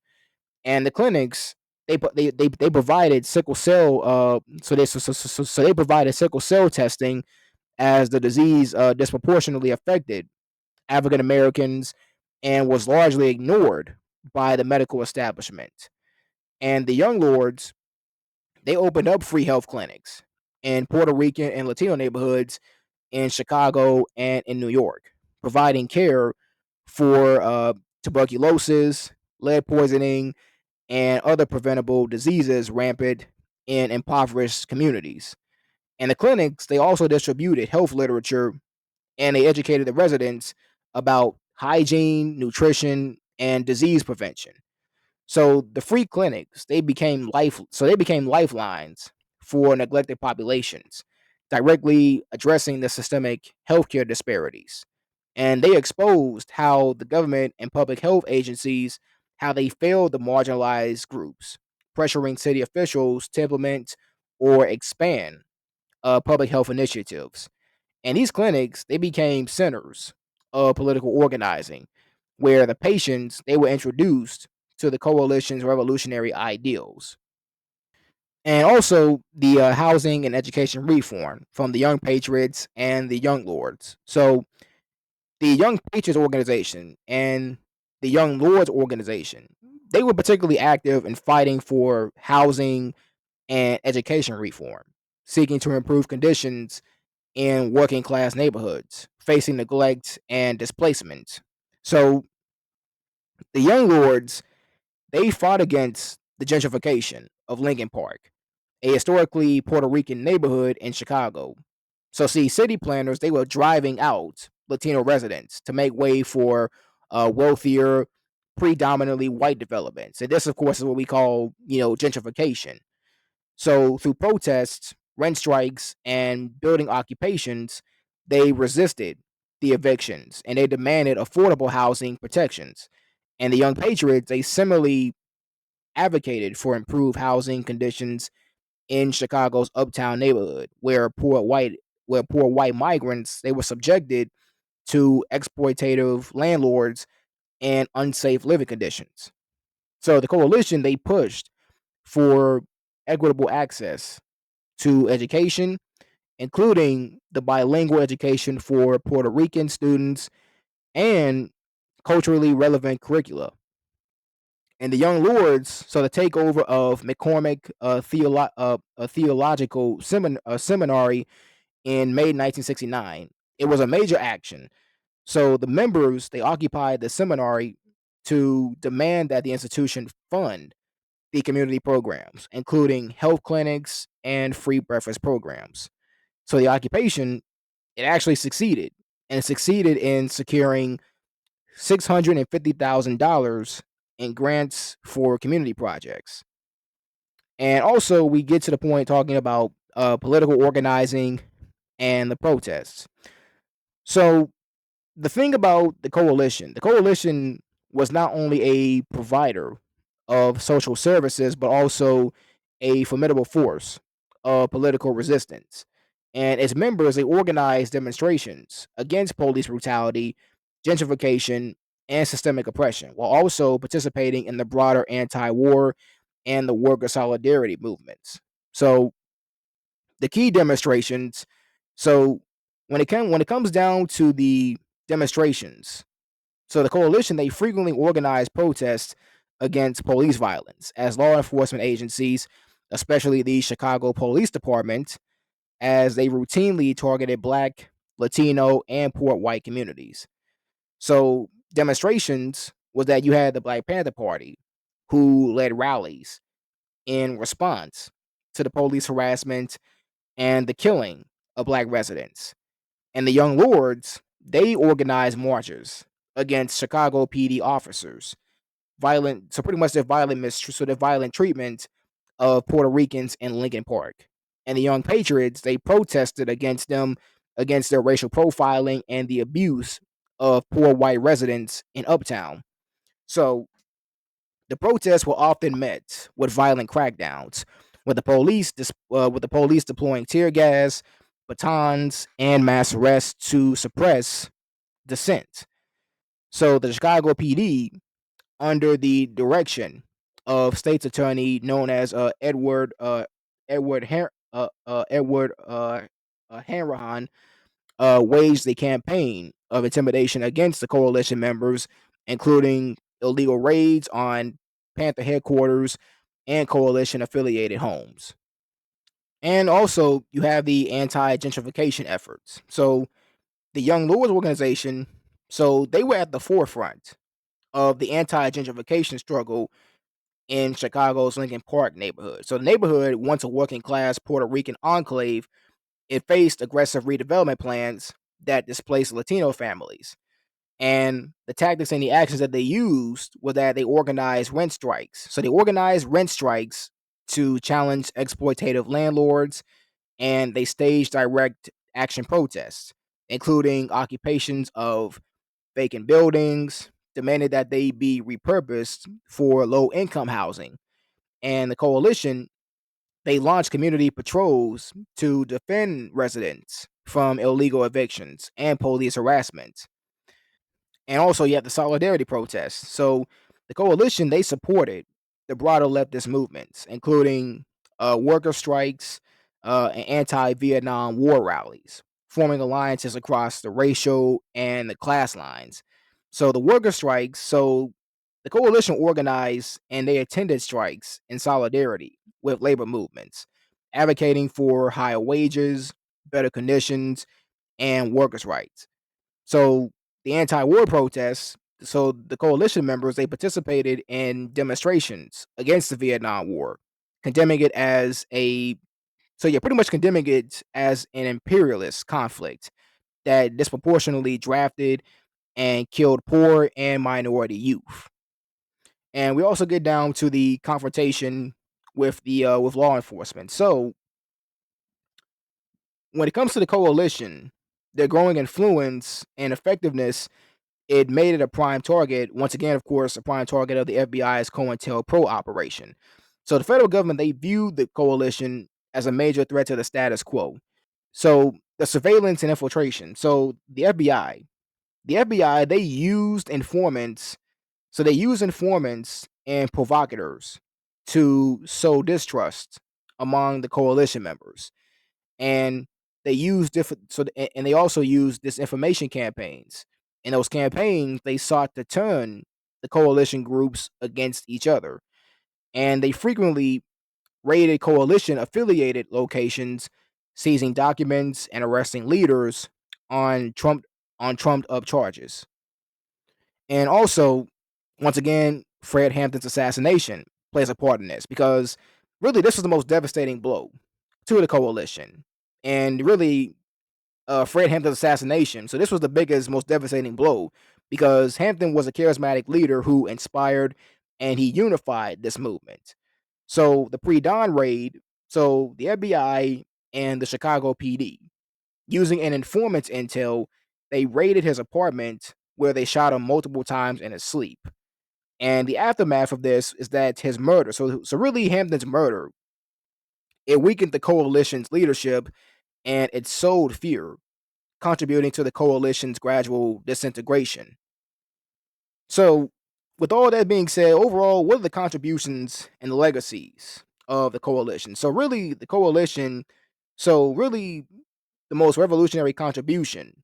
And the clinics, they provided sickle cell so they provided sickle cell testing, as the disease disproportionately affected African Americans and was largely ignored by the medical establishment. And the Young Lords, they opened up free health clinics in Puerto Rican and Latino neighborhoods in Chicago and in New York, providing care for tuberculosis, lead poisoning, and other preventable diseases rampant in impoverished communities. And the clinics, they also distributed health literature, and they educated the residents about hygiene, nutrition, and disease prevention. So the free clinics, they became lifelines for neglected populations, directly addressing the systemic healthcare disparities. And they exposed how the government and public health agencies, how they failed the marginalized groups, pressuring city officials to implement or expand public health initiatives. And these clinics, they became centers of political organizing, where the patients, they were introduced to the coalition's revolutionary ideals. And also the housing and education reform from the Young Patriots and the Young Lords. So the Young Patriots organization and the Young Lords organization, they were particularly active in fighting for housing and education reform, seeking to improve conditions in working class neighborhoods facing neglect and displacement. So the Young Lords, they fought against the gentrification of Lincoln Park, a historically Puerto Rican neighborhood in Chicago. So see, city planners, they were driving out Latino residents to make way for wealthier, predominantly white developments. And this, of course, is what we call, gentrification. So, through protests, rent strikes, and building occupations, they resisted the evictions and they demanded affordable housing protections. And the Young Patriots, they similarly advocated for improved housing conditions in Chicago's uptown neighborhood, where poor white migrants, they were subjected to exploitative landlords and unsafe living conditions. So the coalition, they pushed for equitable access to education, including the bilingual education for Puerto Rican students and culturally relevant curricula. And the Young Lords, so the takeover of McCormick a theological seminary in May 1969, it was a major action. So the members, they occupied the seminary to demand that the institution fund the community programs, including health clinics and free breakfast programs. So the occupation, it actually succeeded, and it succeeded in securing $650,000 in grants for community projects. And also, we get to the point talking about political organizing and the protests. So the thing about the coalition was not only a provider of social services, but also a formidable force of political resistance. And its members, they organized demonstrations against police brutality, gentrification, and systemic oppression, while also participating in the broader anti-war and the worker solidarity movements. So the key demonstrations. So when it comes down to the demonstrations, so the coalition, they frequently organize protests against police violence as law enforcement agencies, especially the Chicago Police Department, as they routinely targeted Black, Latino, and poor white communities. So demonstrations was that you had the Black Panther Party, who led rallies in response to the police harassment and the killing of Black residents. And the Young Lords, they organized marches against Chicago PD officers, pretty much their violent treatment of Puerto Ricans in Lincoln Park. And the Young Patriots, they protested against them, against their racial profiling and the abuse of poor white residents in Uptown. So the protests were often met with violent crackdowns, with the police deploying tear gas, batons, and mass arrests to suppress dissent. So the Chicago PD, under the direction of State's Attorney known as Edward Hanrahan, waged a campaign of intimidation against the coalition members, including illegal raids on Panther headquarters and coalition affiliated homes. And also, you have the anti gentrification efforts. So, the Young Lords organization, so they were at the forefront of the anti gentrification struggle in Chicago's Lincoln Park neighborhood. So, the neighborhood, once a working class Puerto Rican enclave, it faced aggressive redevelopment plans that displaced Latino families. And the tactics and the actions that they used were that they organized rent strikes. So they organized rent strikes to challenge exploitative landlords, and they staged direct action protests, including occupations of vacant buildings, demanded that they be repurposed for low income housing. And the coalition, they launched community patrols to defend residents from illegal evictions and police harassment. And also, you have the solidarity protests. So the coalition, they supported the broader leftist movements, including worker strikes and anti-Vietnam War rallies, forming alliances across the racial and the class lines. So the worker strikes, so the coalition organized and they attended strikes in solidarity with labor movements, advocating for higher wages, better conditions, and workers' rights. So the anti-war protests, so the coalition members, they participated in demonstrations against the Vietnam War, condemning it as a pretty much condemning it as an imperialist conflict that disproportionately drafted and killed poor and minority youth. And we also get down to the confrontation with law enforcement. So when it comes to the coalition, their growing influence and effectiveness, it made it a prime target. Once again, of course, a prime target of the FBI's COINTELPRO operation. So the federal government, they viewed the coalition as a major threat to the status quo. So the surveillance and infiltration. So the FBI, the FBI, they used informants. So they used informants and provocateurs to sow distrust among the coalition members, and they used different. And they also used disinformation campaigns. In those campaigns, they sought to turn the coalition groups against each other, and they frequently raided coalition affiliated locations, seizing documents and arresting leaders on trumped up charges. And also, once again, Fred Hampton's assassination plays a part in this because really this was the most devastating blow to the coalition. And really, Fred Hampton's assassination. So this was the biggest, most devastating blow because Hampton was a charismatic leader who inspired and he unified this movement. So the pre-dawn raid, so the FBI and the Chicago PD, using an informant's intel, they raided his apartment where they shot him multiple times in his sleep. And the aftermath of this is that his murder, so really Hampton's murder, it weakened the coalition's leadership and it sowed fear, contributing to the coalition's gradual disintegration. So, with all that being said, overall, what are the contributions and the legacies of the coalition? So really, the most revolutionary contribution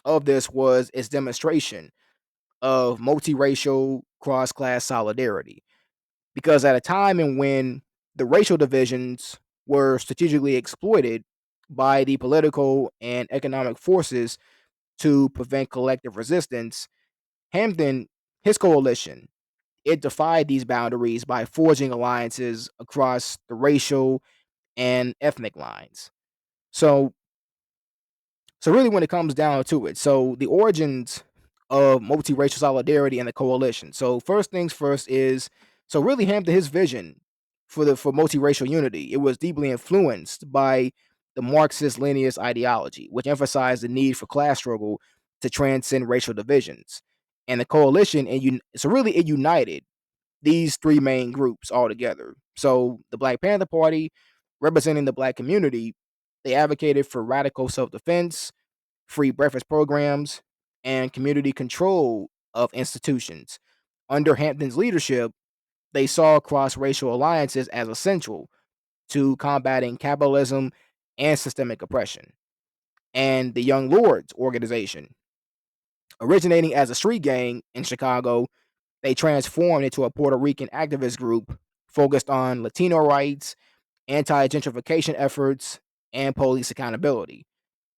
of this was its demonstration of multiracial cross-class solidarity. Because at a time in when the racial divisions were strategically exploited by the political and economic forces to prevent collective resistance, Hampton, his coalition, it defied these boundaries by forging alliances across the racial and ethnic lines. So, so really, when it comes down to it, so the origins of multiracial solidarity and the coalition. So first things first is so really Hampton, his vision for multiracial unity, it was deeply influenced by the Marxist Leninist ideology, which emphasized the need for class struggle to transcend racial divisions. And the coalition, so really it united these three main groups all together. So the Black Panther Party, representing the black community, they advocated for radical self-defense, free breakfast programs, and community control of institutions. Under Hampton's leadership, they saw cross-racial alliances as essential to combating capitalism and systemic oppression. And the Young Lords organization, originating as a street gang in Chicago, they transformed into a Puerto Rican activist group focused on Latino rights, anti gentrification efforts, and police accountability.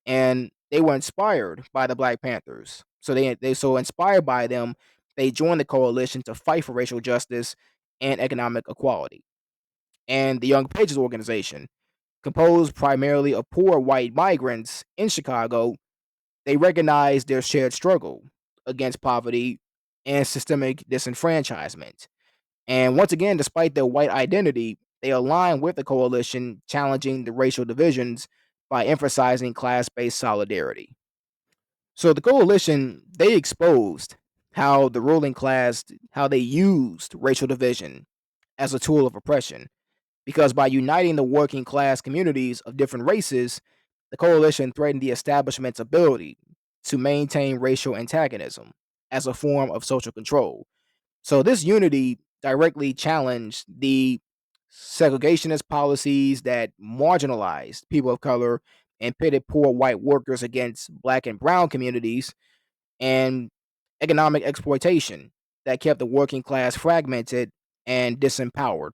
And they were inspired by the Black Panthers. So they so inspired by them, they joined the coalition to fight for racial justice and economic equality. And the Young Patriots organization, composed primarily of poor white migrants in Chicago, they recognized their shared struggle against poverty and systemic disenfranchisement. And once again, despite their white identity, they align with the coalition, challenging the racial divisions by emphasizing class based solidarity. So the coalition, they exposed how the ruling class, how they used racial division as a tool of oppression. Because by uniting the working class communities of different races, the coalition threatened the establishment's ability to maintain racial antagonism as a form of social control. So this unity directly challenged the segregationist policies that marginalized people of color and pitted poor white workers against black and brown communities, and economic exploitation that kept the working class fragmented and disempowered,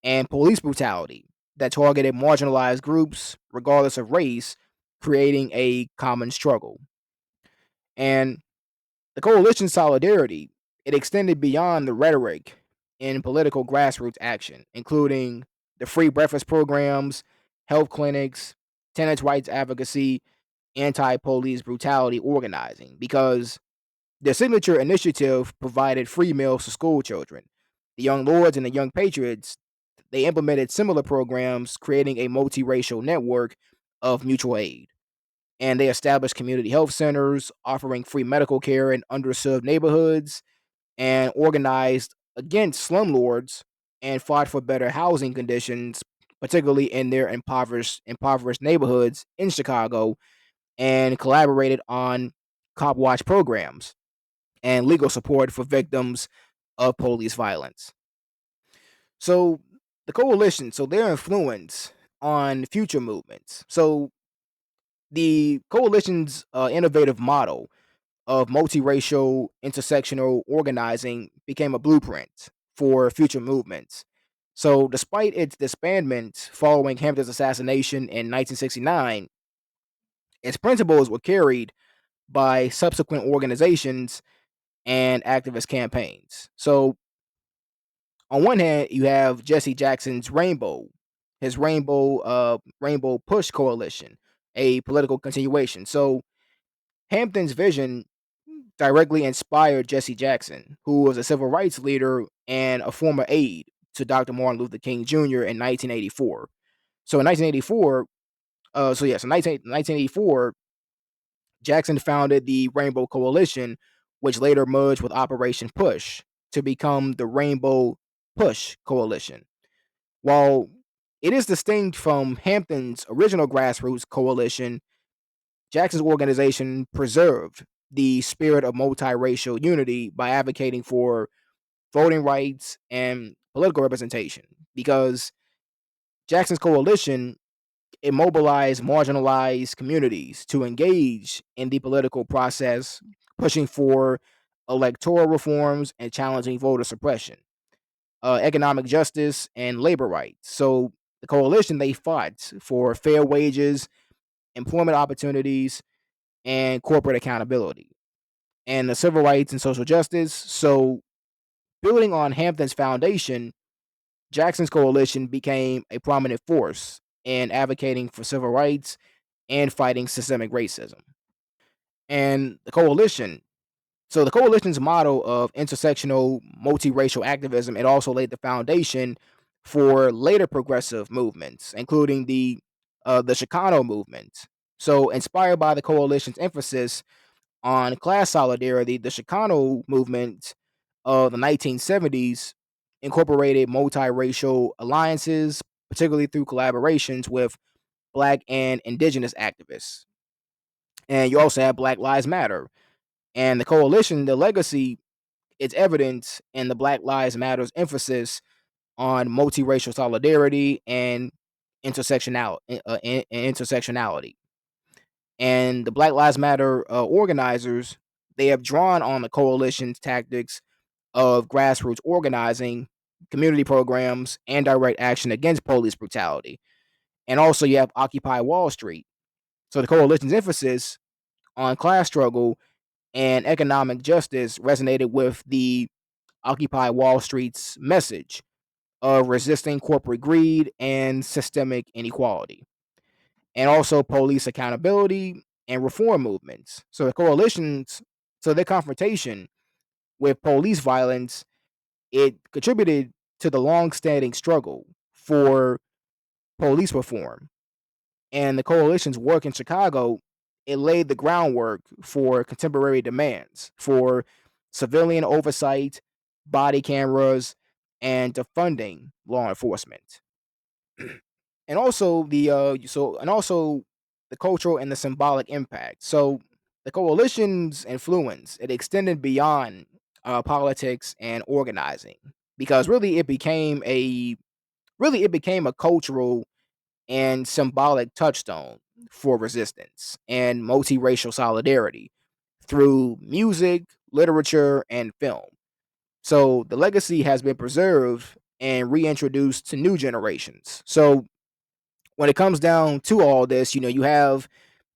and police brutality that targeted marginalized groups regardless of race, creating a common struggle. And the coalition solidarity, it extended beyond the rhetoric in political grassroots action, including the free breakfast programs, health clinics, tenants' rights advocacy, anti-police brutality organizing, because their signature initiative provided free meals to school children. The Young Lords and the Young Patriots, they implemented similar programs, creating a multiracial network of mutual aid. And they established community health centers, offering free medical care in underserved neighborhoods, and organized against slumlords and fought for better housing conditions, particularly in their impoverished neighborhoods in Chicago, and collaborated on cop watch programs, and legal support for victims of police violence. So the coalition, so their influence on future movements. So the coalition's innovative model of multiracial intersectional organizing became a blueprint for future movements. So, despite its disbandment following Hampton's assassination in 1969, its principles were carried by subsequent organizations and activist campaigns. So, on one hand, you have Jesse Jackson's his Rainbow Push Coalition, a political continuation. So, Hampton's vision directly inspired Jesse Jackson, who was a civil rights leader and a former aide to Dr. Martin Luther King Jr. in 1984. So in 1984, in 1984, Jackson founded the Rainbow Coalition, which later merged with Operation Push to become the Rainbow Push Coalition. While it is distinct from Hampton's original grassroots coalition, Jackson's organization preserved the spirit of multiracial unity by advocating for voting rights and political representation. Because Jackson's coalition immobilized marginalized communities to engage in the political process, pushing for electoral reforms and challenging voter suppression, economic justice, and labor rights. So the coalition, they fought for fair wages, employment opportunities, and corporate accountability, and the civil rights and social justice. So, building on Hampton's foundation, Jackson's coalition became a prominent force in advocating for civil rights and fighting systemic racism. And the coalition's model of intersectional multiracial activism, it also laid the foundation for later progressive movements, including the Chicano movement. So, inspired by the coalition's emphasis on class solidarity, the Chicano movement of the 1970s incorporated multiracial alliances, particularly through collaborations with Black and Indigenous activists. And you also have Black Lives Matter. And the coalition, the legacy, it's evident in the Black Lives Matter's emphasis on multiracial solidarity and intersectionality. And the Black Lives Matter organizers, they have drawn on the coalition's tactics of grassroots organizing, community programs, and direct action against police brutality. And also, you have Occupy Wall Street. So the coalition's emphasis on class struggle and economic justice resonated with the Occupy Wall Street's message of resisting corporate greed and systemic inequality, and also police accountability and reform movements. So their confrontation with police violence, it contributed to the long-standing struggle for police reform. And the coalition's work in Chicago, it laid the groundwork for contemporary demands for civilian oversight, body cameras, and defunding law enforcement. And also the cultural and the symbolic impact. So the coalition's influence, it extended beyond politics and organizing, because really it became a cultural and symbolic touchstone for resistance and multiracial solidarity through music, literature, and film. So the legacy has been preserved and reintroduced to new generations. So when it comes down to all this, you have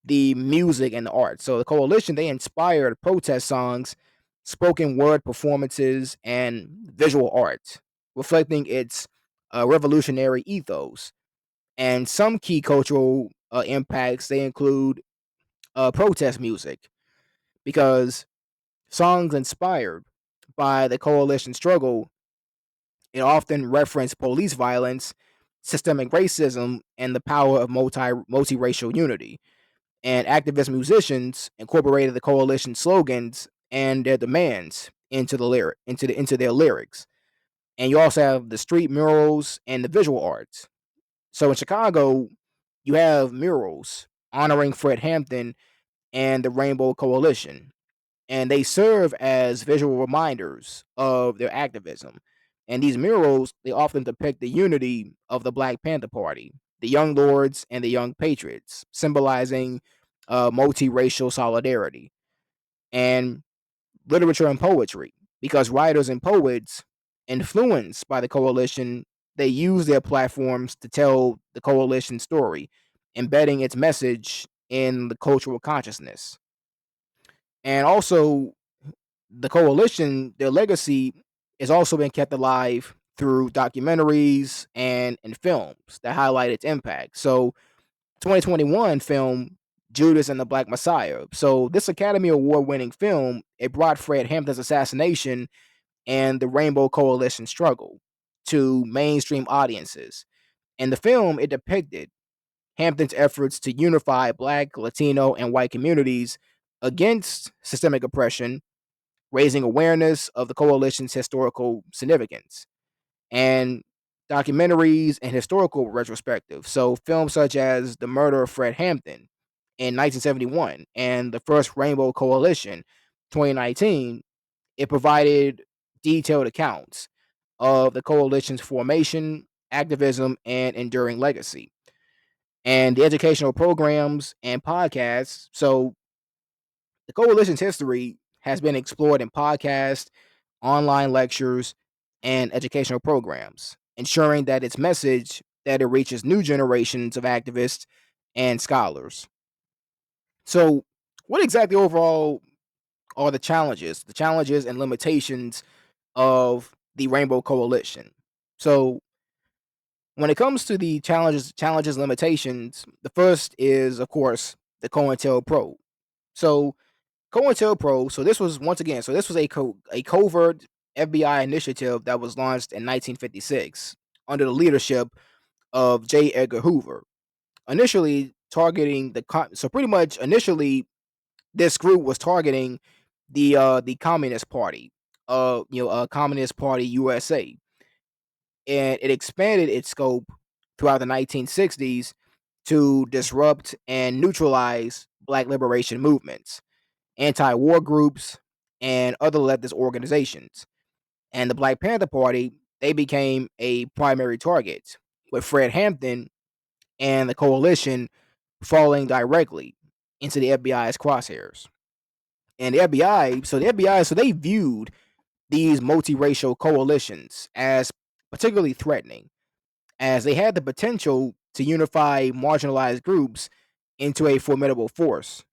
the music and the art. So the coalition, they inspired protest songs, spoken word performances, and visual art, reflecting its revolutionary ethos. And some key cultural impacts, they include protest music, because songs inspired by the coalition struggle, it often referenced police violence, systemic racism, and the power of multiracial unity. And activist musicians incorporated the coalition slogans and their demands into their lyrics. And you also have the street murals and the visual arts. So in Chicago, you have murals honoring Fred Hampton and the Rainbow Coalition, and they serve as visual reminders of their activism. And these murals, they often depict the unity of the Black Panther Party, the Young Lords and the Young Patriots, symbolizing multiracial solidarity. And literature and poetry, because writers and poets influenced by the coalition, they use their platforms to tell the coalition story, embedding its message in the cultural consciousness. And also, the coalition, their legacy has also been kept alive through documentaries and films that highlight its impact. So 2021 film Judas and the Black Messiah. So this Academy Award winning film, it brought Fred Hampton's assassination and the Rainbow Coalition struggle to mainstream audiences. In the film, it depicted Hampton's efforts to unify Black, Latino, and white communities against systemic oppression, raising awareness of the coalition's historical significance, and documentaries and historical retrospectives. So, films such as The Murder of Fred Hampton in 1971 and The First Rainbow Coalition 2019, it provided detailed accounts of the coalition's formation, activism, and enduring legacy. And the educational programs and podcasts. So, the coalition's history has been explored in podcasts, online lectures, and educational programs, ensuring that its message that it reaches new generations of activists and scholars. So, what exactly overall are the challenges and limitations of the Rainbow Coalition? So, when it comes to the challenges, limitations, the first is, of course, the COINTELPRO. So, COINTELPRO. So this was once again. So this was a covert FBI initiative that was launched in 1956 under the leadership of J. Edgar Hoover. Initially targeting so pretty much initially this group was targeting the Communist Party, Communist Party USA, and it expanded its scope throughout the 1960s to disrupt and neutralize Black liberation movements, anti-war groups, and other leftist organizations. And the Black Panther Party, they became a primary target, with Fred Hampton and the coalition falling directly into the FBI's crosshairs. And the FBI, they viewed these multiracial coalitions as particularly threatening, as they had the potential to unify marginalized groups into a formidable force.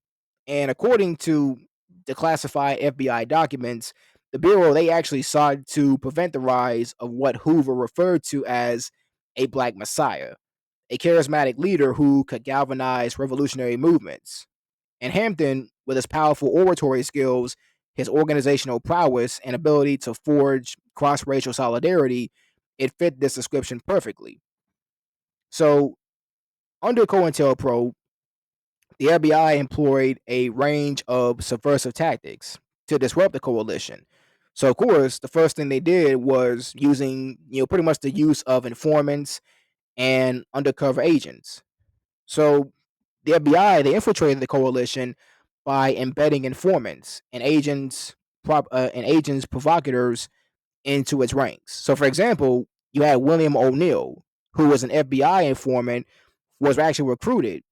And according to declassified FBI documents, the Bureau, they actually sought to prevent the rise of what Hoover referred to as a Black Messiah, a charismatic leader who could galvanize revolutionary movements. And Hampton, with his powerful oratory skills, his organizational prowess, and ability to forge cross racial solidarity, it fit this description perfectly. So, under COINTELPRO, the FBI employed a range of subversive tactics to disrupt the coalition. So, of course, the first thing they did was using, pretty much the use of informants and undercover agents. So, the FBI, they infiltrated the coalition by embedding informants and agents provocateurs into its ranks. So, for example, you had William O'Neill, who was an FBI informant, was actually recruited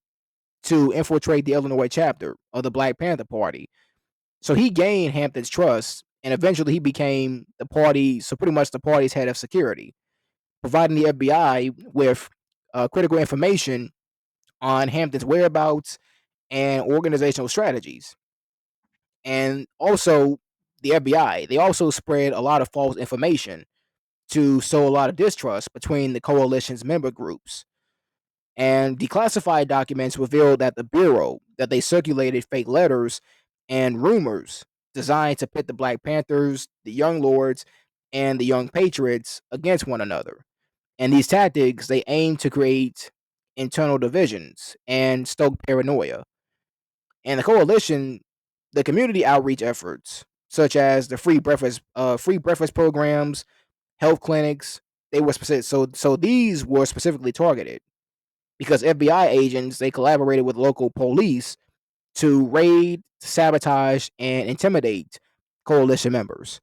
to infiltrate the Illinois chapter of the Black Panther Party. So he gained Hampton's trust, and eventually he became pretty much the party's head of security, providing the FBI with critical information on Hampton's whereabouts and organizational strategies. And also, the FBI, they also spread a lot of false information to sow a lot of distrust between the coalition's member groups. And declassified documents revealed that the Bureau that they circulated fake letters and rumors designed to pit the Black Panthers, the Young Lords, and the Young Patriots against one another. And these tactics, they aim to create internal divisions and stoke paranoia. And the coalition, the community outreach efforts, such as the free breakfast programs, health clinics, they were specific. So these were specifically targeted because FBI agents, they collaborated with local police to raid, sabotage, and intimidate coalition members.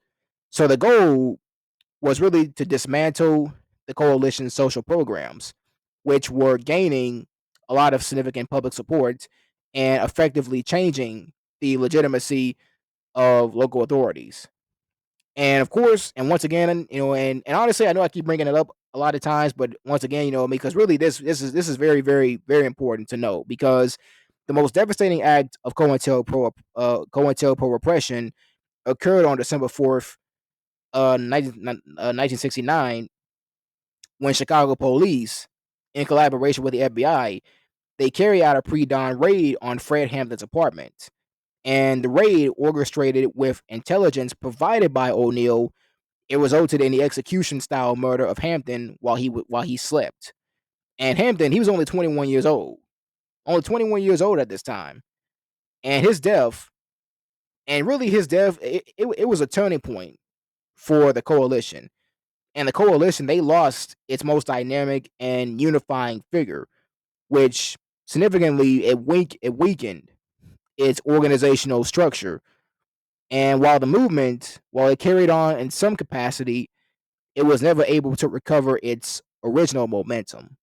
So the goal was really to dismantle the coalition's social programs, which were gaining a lot of significant public support and effectively changing the legitimacy of local authorities. And of course, and once again, and honestly, I know I keep bringing it up a lot of times, but once again, because really this is very, very, very important to know, because the most devastating act of COINTELPRO repression occurred on December 4th, 1969, when Chicago police, in collaboration with the FBI, they carry out a pre-dawn raid on Fred Hampton's apartment. And the raid, orchestrated with intelligence provided by O'Neill, it resulted in the execution-style murder of Hampton while he slept. And Hampton, he was only 21 years old at this time, and his death, it was a turning point for the coalition. And the coalition, they lost its most dynamic and unifying figure, which significantly it weakened its organizational structure. And while it carried on in some capacity, it was never able to recover its original momentum.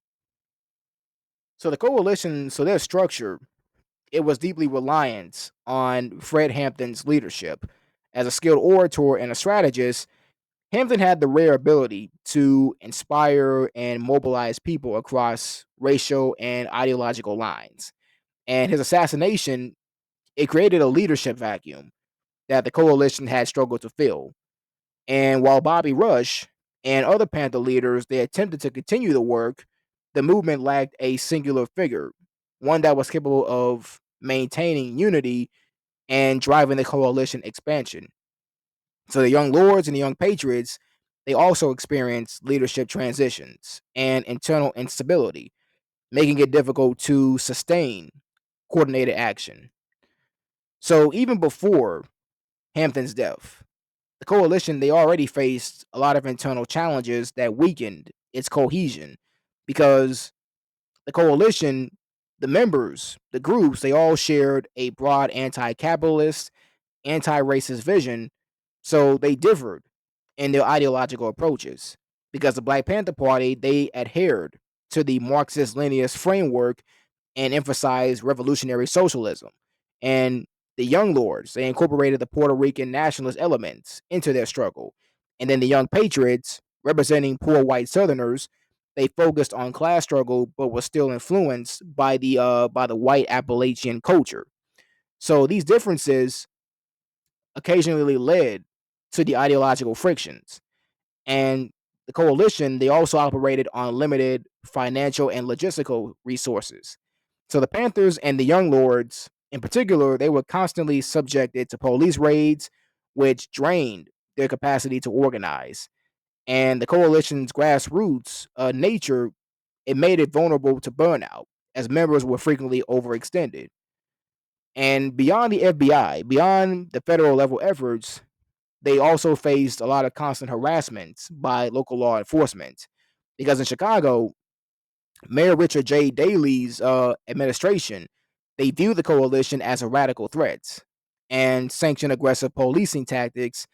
So their structure, it was deeply reliant on Fred Hampton's leadership. As a skilled orator and a strategist, Hampton had the rare ability to inspire and mobilize people across racial and ideological lines. And his assassination, it created a leadership vacuum that the coalition had struggled to fill. And while Bobby Rush and other Panther leaders, they attempted to continue the work, the movement lacked a singular figure, one that was capable of maintaining unity and driving the coalition expansion. So the young lords and the young patriots, they also experienced leadership transitions and internal instability, making it difficult to sustain coordinated action. So even before Hampton's death, the coalition, they already faced a lot of internal challenges that weakened its cohesion, because the coalition, the members, the groups, they all shared a broad anti-capitalist, anti-racist vision, so they differed in their ideological approaches. Because the Black Panther Party, they adhered to the Marxist-Leninist framework and emphasized revolutionary socialism. And the Young Lords, they incorporated the Puerto Rican nationalist elements into their struggle. And then the Young Patriots, representing poor white Southerners, they focused on class struggle, but was still influenced by the white Appalachian culture. So these differences occasionally led to the ideological frictions. And the coalition, they also operated on limited financial and logistical resources. So the Panthers and the Young Lords, in particular, they were constantly subjected to police raids, which drained their capacity to organize. And the coalition's grassroots nature, it made it vulnerable to burnout, as members were frequently overextended. And beyond the FBI, beyond the federal level efforts, they also faced a lot of constant harassment by local law enforcement. Because in Chicago, Mayor Richard J. Daley's administration, they viewed the coalition as a radical threat and sanctioned aggressive policing tactics,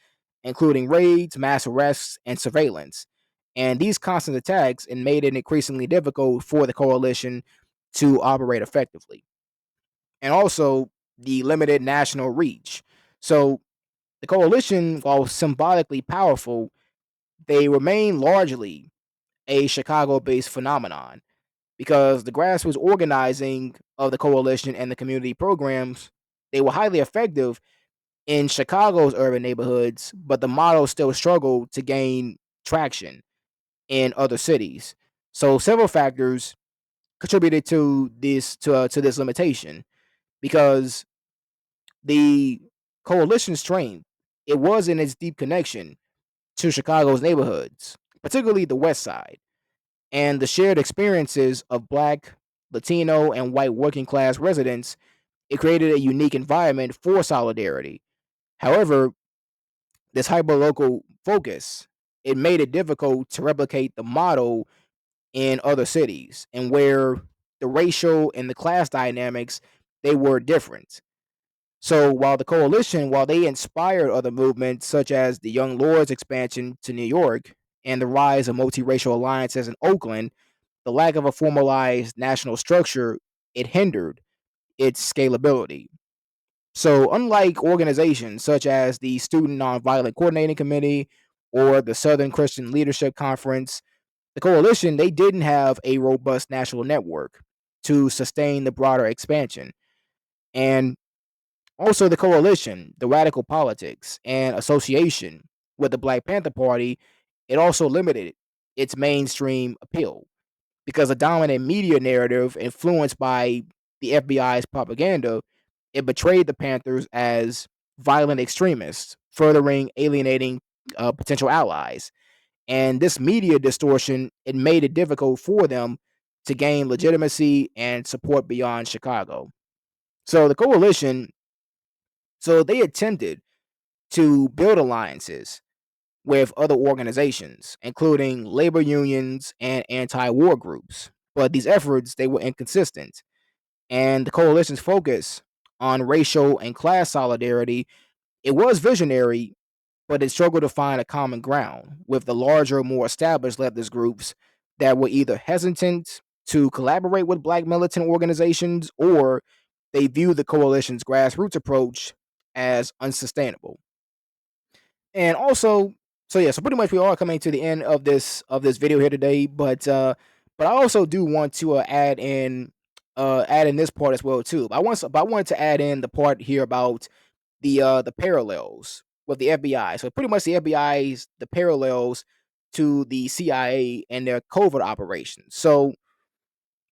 including raids, mass arrests, and surveillance. And these constant attacks, it made it increasingly difficult for the coalition to operate effectively. And also the limited national reach. So the coalition, while symbolically powerful, they remain largely a Chicago-based phenomenon, because the grassroots organizing of the coalition and the community programs, they were highly effective in Chicago's urban neighborhoods, but the model still struggled to gain traction in other cities. So several factors contributed to this limitation, because the coalition strength, it was in its deep connection to Chicago's neighborhoods, particularly the West Side, and the shared experiences of Black, Latino, and white working class residents. It created a unique environment for solidarity. However, this hyperlocal focus, it made it difficult to replicate the model in other cities, and where the racial and the class dynamics, they were different. So while the coalition, while they inspired other movements such as the Young Lords expansion to New York and the rise of multiracial alliances in Oakland, the lack of a formalized national structure, it hindered its scalability. So unlike organizations such as the Student Nonviolent Coordinating Committee or the Southern Christian Leadership Conference, the coalition, they didn't have a robust national network to sustain the broader expansion. And also, the coalition, the radical politics, and association with the Black Panther Party, it also limited its mainstream appeal because a dominant media narrative influenced by the FBI's propaganda, it betrayed the Panthers as violent extremists, furthering alienating potential allies. And this media distortion, it made it difficult for them to gain legitimacy and support beyond Chicago. So the coalition, so they attempted to build alliances with other organizations, including labor unions and anti-war groups. But these efforts, they were inconsistent, and the coalition's focus on racial and class solidarity, it was visionary, but it struggled to find a common ground with the larger, more established leftist groups that were either hesitant to collaborate with black militant organizations or they viewed the coalition's grassroots approach as unsustainable. And also, so yeah, so pretty much we are coming to the end of this video here today, but I also do want to add in this part as well too. But I wanted to add in the part here about the parallels with the FBI. So pretty much the FBI's the parallels to the CIA and their covert operations. So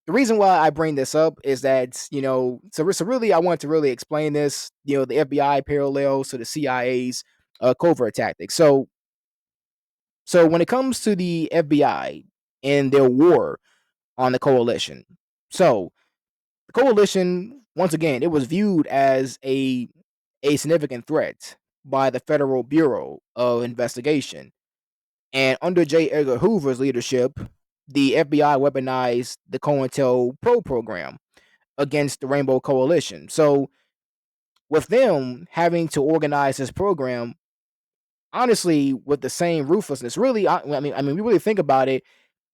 the reason why I bring this up is that so really I want to really explain this. The FBI parallels to the CIA's covert tactics. So when it comes to the FBI and their war on the coalition, so the coalition, once again, it was viewed as a significant threat by the Federal Bureau of Investigation. And under J. Edgar Hoover's leadership, the FBI weaponized the COINTELPRO program against the Rainbow Coalition. So with them having to organize this program, honestly, with the same ruthlessness, really, we really think about it,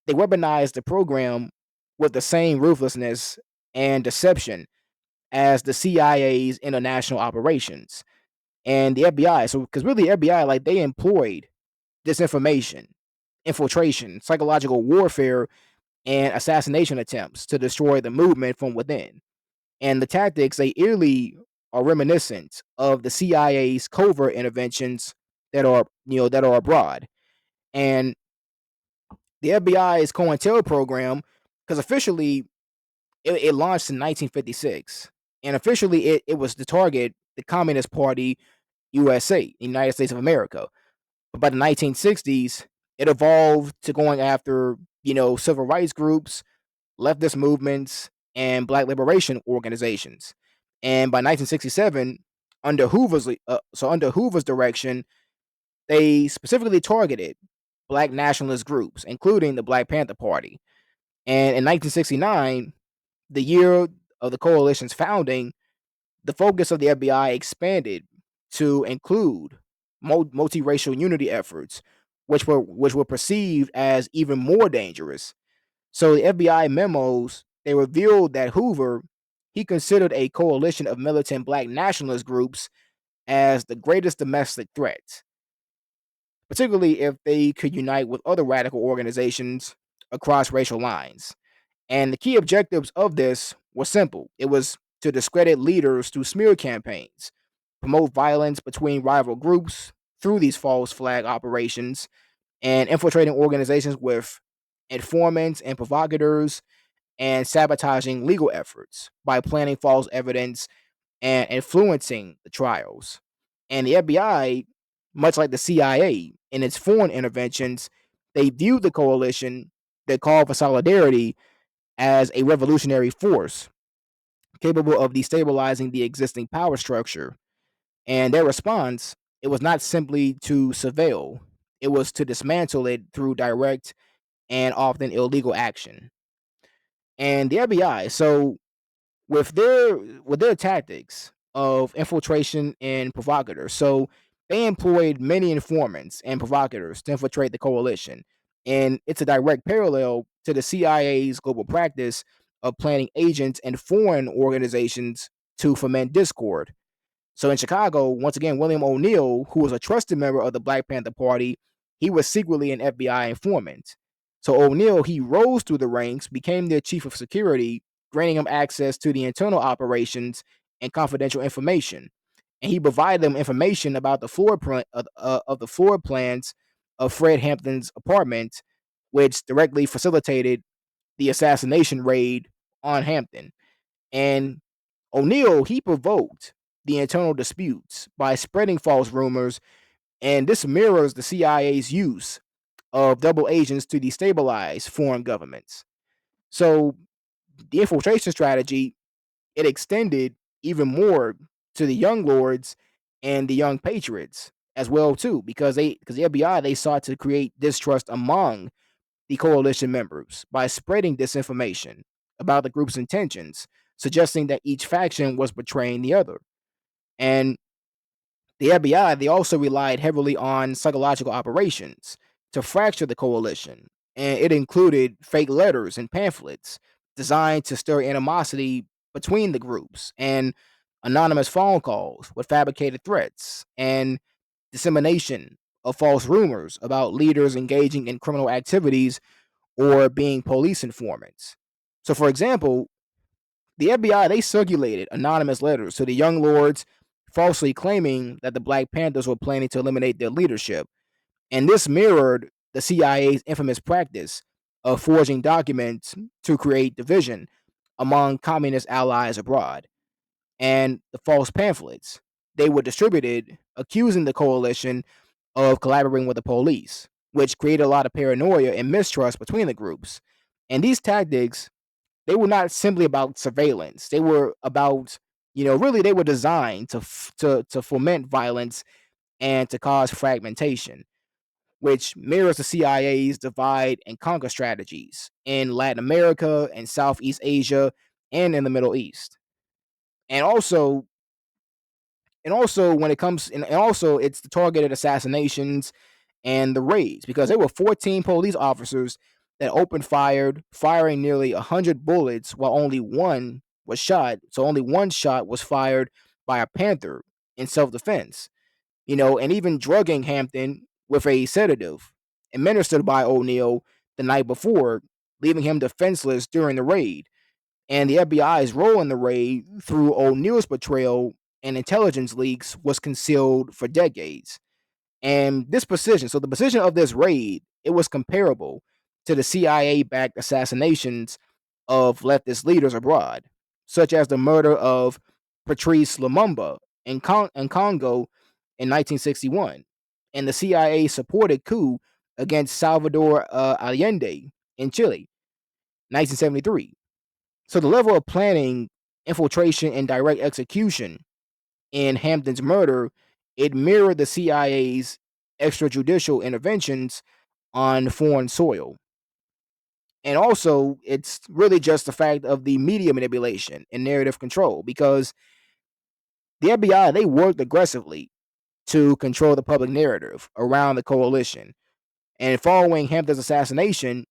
they weaponized the program with the same ruthlessness and deception as the CIA's international operations and the FBI. So, because really, the FBI, like, they employed disinformation, infiltration, psychological warfare, and assassination attempts to destroy the movement from within. And the tactics, they eerily are reminiscent of the CIA's covert interventions that are abroad. And the FBI's COINTEL program, because officially it launched in 1956, and officially it was to target the Communist Party USA, the United States of America. But by the 1960s, it evolved to going after civil rights groups, leftist movements, and black liberation organizations. And by 1967, under Hoover's direction, they specifically targeted black nationalist groups, including the Black Panther Party. And in 1969, the year of the coalition's founding, the focus of the FBI expanded to include multiracial unity efforts, which were perceived as even more dangerous. So the FBI memos, they revealed that Hoover, he considered a coalition of militant black nationalist groups as the greatest domestic threat, particularly if they could unite with other radical organizations across racial lines. And the key objectives of this were simple. It was to discredit leaders through smear campaigns, promote violence between rival groups through these false flag operations, and infiltrating organizations with informants and provocateurs, and sabotaging legal efforts by planning false evidence and influencing the trials. And the FBI, much like the CIA in its foreign interventions, they viewed the coalition that called for solidarity as a revolutionary force capable of destabilizing the existing power structure. And their response, it was not simply to surveil, it was to dismantle it through direct and often illegal action. And the FBI, so with their tactics of infiltration and provocators. So they employed many informants and provocators to infiltrate the coalition, and it's a direct parallel to the CIA's global practice of planning agents and foreign organizations to foment discord. So in Chicago, once again, William O'Neill, who was a trusted member of the Black Panther Party, he was secretly an FBI informant. So O'Neill, he rose through the ranks, became their chief of security, granting him access to the internal operations and confidential information. And he provided them information about the of the floor plans of Fred Hampton's apartment, which directly facilitated the assassination raid on Hampton. And O'Neill, he provoked the internal disputes by spreading false rumors, and this mirrors the CIA's use of double agents to destabilize foreign governments. So the infiltration strategy, it extended even more to the young lords and the young patriots as well too, because the FBI, they sought to create distrust among the coalition members by spreading disinformation about the group's intentions, suggesting that each faction was betraying the other. And the FBI, they also relied heavily on psychological operations to fracture the coalition, and it included fake letters and pamphlets designed to stir animosity between the groups, and anonymous phone calls with fabricated threats, and dissemination of false rumors about leaders engaging in criminal activities or being police informants. So, for example, the FBI, they circulated anonymous letters to the young lords, falsely claiming that the Black Panthers were planning to eliminate their leadership. And this mirrored the CIA's infamous practice of forging documents to create division among communist allies abroad. And the false pamphlets, they were distributed accusing the coalition of collaborating with the police, which created a lot of paranoia and mistrust between the groups. And these tactics, they were not simply about surveillance. They were about, really they were designed to foment violence and to cause fragmentation, which mirrors the CIA's divide and conquer strategies in Latin America and Southeast Asia and in the Middle East. And also, when it comes, and also it's the targeted assassinations and the raids, because there were 14 police officers that opened fired, firing nearly 100 bullets while only one was shot. So only one shot was fired by a Panther in self-defense. And even drugging Hampton with a sedative administered by O'Neill the night before, leaving him defenseless during the raid. And the FBI's role in the raid through O'Neill's betrayal and intelligence leaks was concealed for decades. And this precision, so the precision of this raid, it was comparable to the CIA-backed assassinations of leftist leaders abroad, such as the murder of Patrice Lumumba in Congo in 1961, and the CIA-supported coup against Salvador Allende in Chile, 1973. So the level of planning, infiltration, and direct execution in Hampton's murder, it mirrored the CIA's extrajudicial interventions on foreign soil. And also, it's really just the fact of the media manipulation and narrative control, because the FBI, they worked aggressively to control the public narrative around the coalition. And following Hampton's assassination,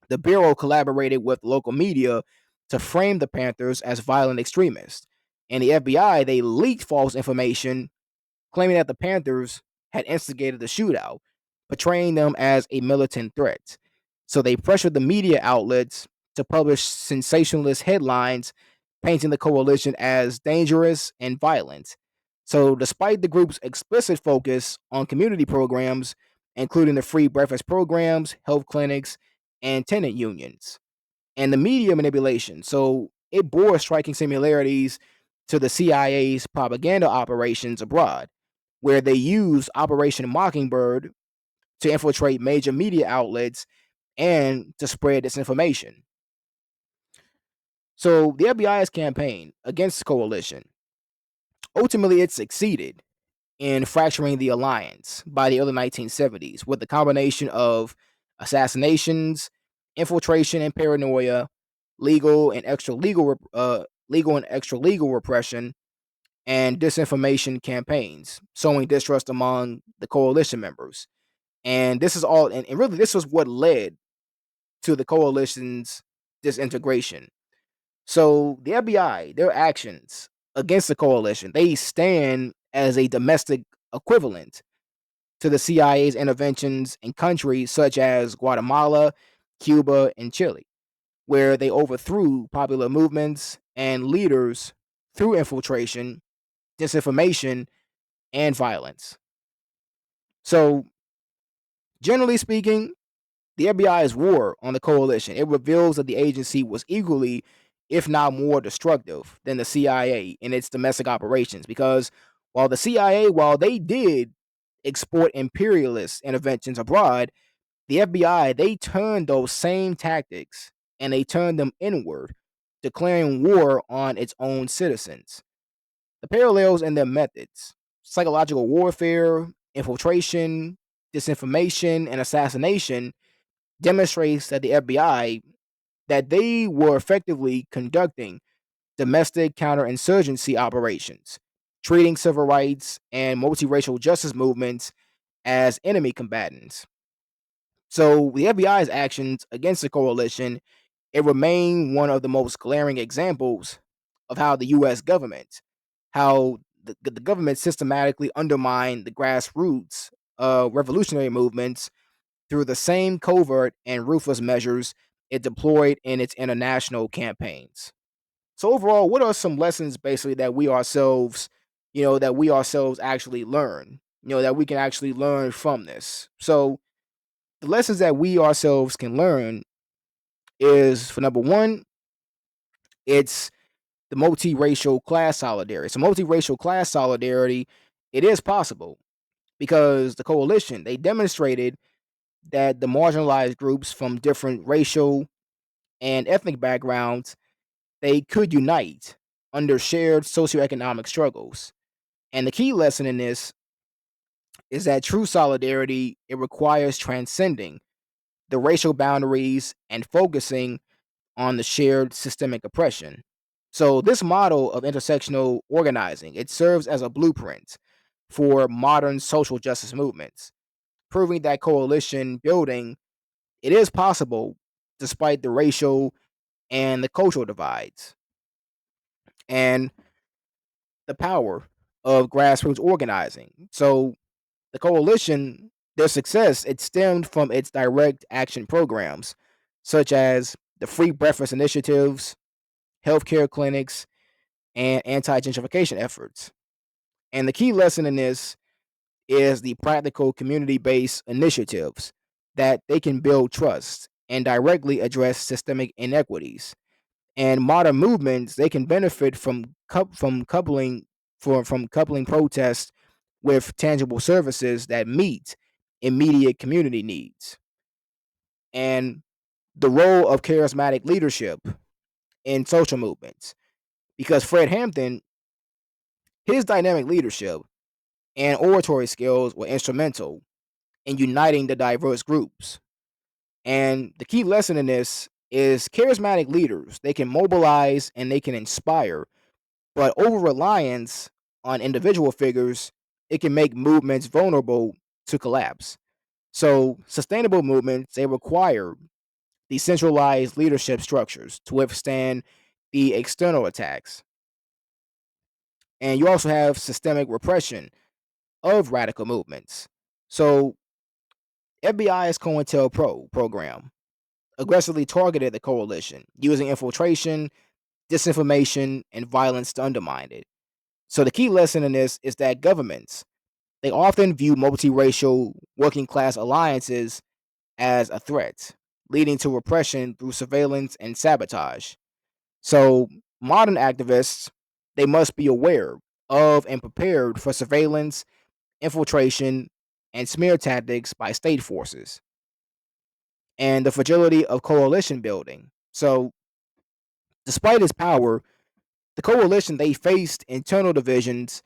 the Bureau collaborated with local media to frame the Panthers as violent extremists. And the FBI, they leaked false information claiming that the Panthers had instigated the shootout, portraying them as a militant threat. So they pressured the media outlets to publish sensationalist headlines, painting the coalition as dangerous and violent. So, despite the group's explicit focus on community programs, including the free breakfast programs, health clinics, and tenant unions, and the media manipulation, so it bore striking similarities to the CIA's propaganda operations abroad, where they used Operation Mockingbird to infiltrate major media outlets and to spread disinformation. So the FBI's campaign against the coalition, ultimately it succeeded in fracturing the alliance by the early 1970s with the combination of assassinations, infiltration and paranoia, legal and extra legal legal and extra-legal repression, and disinformation campaigns, sowing distrust among the coalition members. And this is all, and really, this was what led to the coalition's disintegration. So the FBI, their actions against the coalition, they stand as a domestic equivalent to the CIA's interventions in countries such as Guatemala, Cuba, and Chile, where they overthrew popular movements and leaders through infiltration, disinformation, and violence. So, generally speaking, the FBI's war on the coalition, it reveals that the agency was equally, if not more, destructive than the CIA in its domestic operations. Because while the CIA, while they did export imperialist interventions abroad, the FBI, they turned those same tactics and they turned them inward, declaring war on its own citizens. The parallels in their methods: psychological warfare, infiltration, disinformation, and assassination demonstrates that the FBI, that they were effectively conducting domestic counterinsurgency operations, treating civil rights and multiracial justice movements as enemy combatants. So the FBI's actions against the coalition, it remain one of the most glaring examples of how the U.S. government, how the government systematically undermined the grassroots revolutionary movements through the same covert and ruthless measures it deployed in its international campaigns. So overall, what are some lessons basically that we ourselves, that we ourselves actually learn, that we can actually learn from this? So the lessons that we ourselves can learn is, for number one, it's the multiracial class solidarity. So multiracial class solidarity, it is possible because the coalition, they demonstrated that the marginalized groups from different racial and ethnic backgrounds, they could unite under shared socioeconomic struggles. And the key lesson in this is that true solidarity, it requires transcending the racial boundaries and focusing on the shared systemic oppression. So this model of intersectional organizing, it serves as a blueprint for modern social justice movements, proving that coalition building, it is possible despite the racial and the cultural divides. And the power of grassroots organizing. So the coalition, their success, it stemmed from its direct action programs, such as the free breakfast initiatives, healthcare clinics, and anti-gentrification efforts. And the key lesson in this is the practical community-based initiatives that they can build trust and directly address systemic inequities. And modern movements, they can benefit from coupling protests with tangible services that meet immediate community needs. And the role of charismatic leadership in social movements, because Fred Hampton, his dynamic leadership and oratory skills were instrumental in uniting the diverse groups. And the key lesson in this is charismatic leaders, they can mobilize and they can inspire, but over reliance on individual figures, it can make movements vulnerable to collapse. So, sustainable movements, they require decentralized leadership structures to withstand the external attacks. And you also have systemic repression of radical movements. So, FBI's COINTELPRO program aggressively targeted the coalition, using infiltration, disinformation, and violence to undermine it. So, the key lesson in this is that governments, they often view multiracial working class alliances as a threat, leading to repression through surveillance and sabotage. So, modern activists, they must be aware of and prepared for surveillance, infiltration, and smear tactics by state forces, and the fragility of coalition building. So, despite its power, the coalition, they faced internal divisions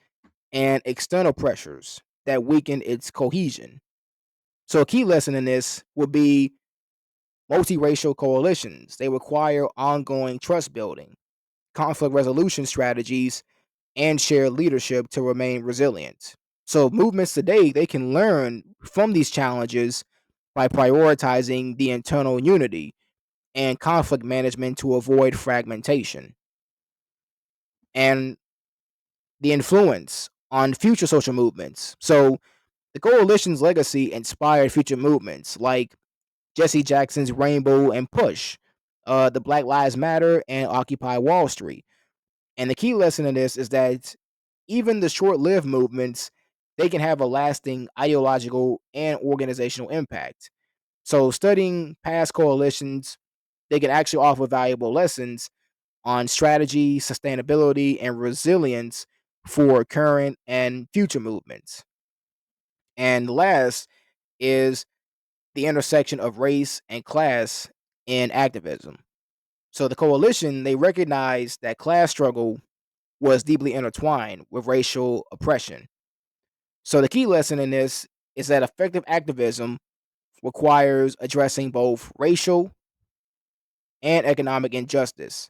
and external pressures that weakened its cohesion. So, a key lesson in this would be multiracial coalitions. They require ongoing trust building, conflict resolution strategies, and shared leadership to remain resilient. So movements today, they can learn from these challenges by prioritizing the internal unity and conflict management to avoid fragmentation. And the influence on future social movements. So the coalition's legacy inspired future movements like Jesse Jackson's Rainbow and Push, the Black Lives Matter and Occupy Wall Street. And the key lesson in this is that even the short-lived movements, they can have a lasting ideological and organizational impact. So studying past coalitions, they can actually offer valuable lessons on strategy, sustainability, and resilience for current and future movements. And last is the intersection of race and class in activism. So the coalition, they recognized that class struggle was deeply intertwined with racial oppression. So the key lesson in this is that effective activism requires addressing both racial and economic injustice,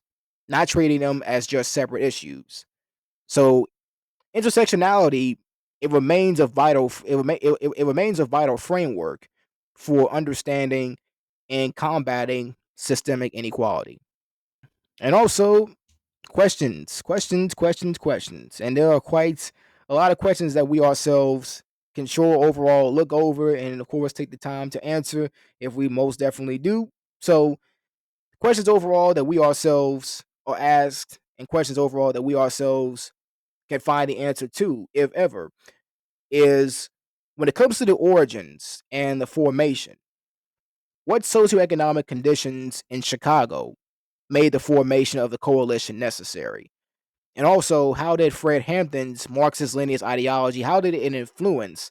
not treating them as just separate issues. So intersectionality, it remains a vital framework for understanding and combating systemic inequality. And also questions. And there are quite a lot of questions that we ourselves can sure overall look over and of course take the time to answer if we most definitely do. So questions overall that we ourselves are asked and questions overall that we ourselves can find the answer to, if ever, is when it comes to the origins and the formation, what socioeconomic conditions in Chicago made the formation of the coalition necessary? And also, how did Fred Hampton's Marxist-Leninist ideology, how did it influence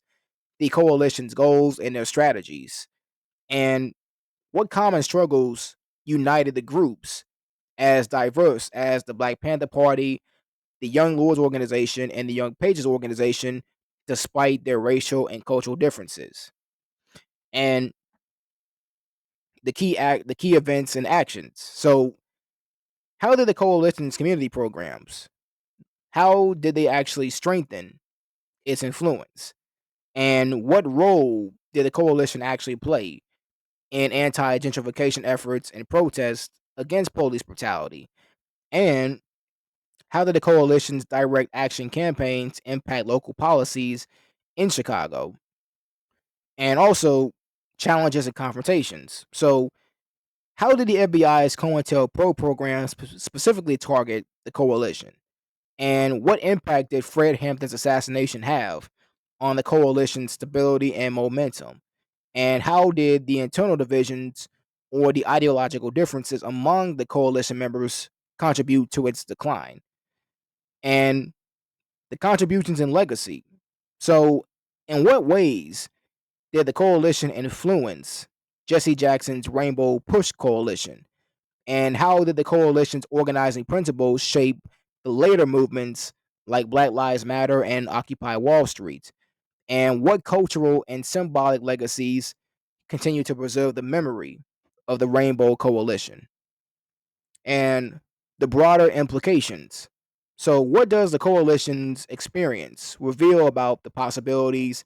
the coalition's goals and their strategies? And what common struggles united the groups as diverse as the Black Panther Party, the Young Lords Organization, and the Young Pages Organization, despite their racial and cultural differences? And the key events and actions. So, how did the coalition's community programs, how did they actually strengthen its influence? And what role did the coalition actually play in anti gentrification efforts and protests against police brutality? And how did the coalition's direct action campaigns impact local policies in Chicago? And also, challenges and confrontations. So, how did the FBI's COINTELPRO program specifically target the coalition? And what impact did Fred Hampton's assassination have on the coalition's stability and momentum? And how did the internal divisions or the ideological differences among the coalition members contribute to its decline? And the contributions and legacy. So, in what ways did the coalition influence Jesse Jackson's Rainbow Push Coalition? And how did the coalition's organizing principles shape the later movements like Black Lives Matter and Occupy Wall Street? And what cultural and symbolic legacies continue to preserve the memory of the Rainbow Coalition? And the broader implications. So, what does the coalition's experience reveal about the possibilities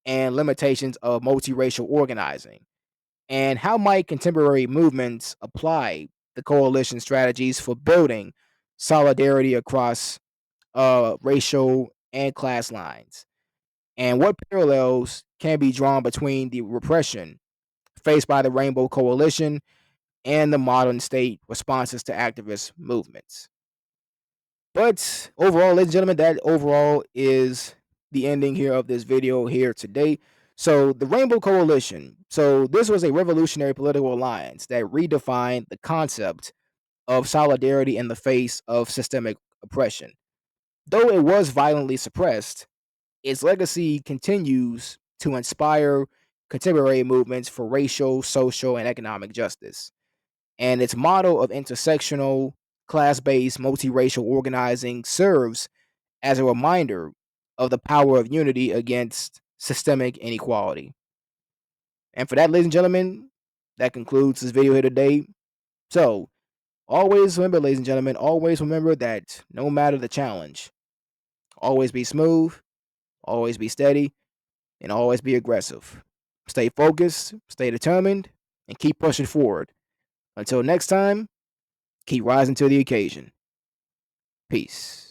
and limitations of multiracial organizing? And how might contemporary movements apply the coalition strategies for building solidarity across racial and class lines? And what parallels can be drawn between the repression faced by the Rainbow Coalition and the modern state responses to activist movements? But overall, ladies and gentlemen, that overall is the ending here of this video here today. So, the Rainbow Coalition. So, this was a revolutionary political alliance that redefined the concept of solidarity in the face of systemic oppression. Though it was violently suppressed, its legacy continues to inspire contemporary movements for racial, social, and economic justice. And its model of intersectional, class based, multiracial organizing serves as a reminder of the power of unity against systemic inequality. And for that, ladies and gentlemen, that concludes this video here today. So, Always remember, ladies and gentlemen, always remember that no matter the challenge, always be smooth, always be steady, and always be aggressive. Stay focused, stay determined, and keep pushing forward. Until next time, keep rising to the occasion. Peace.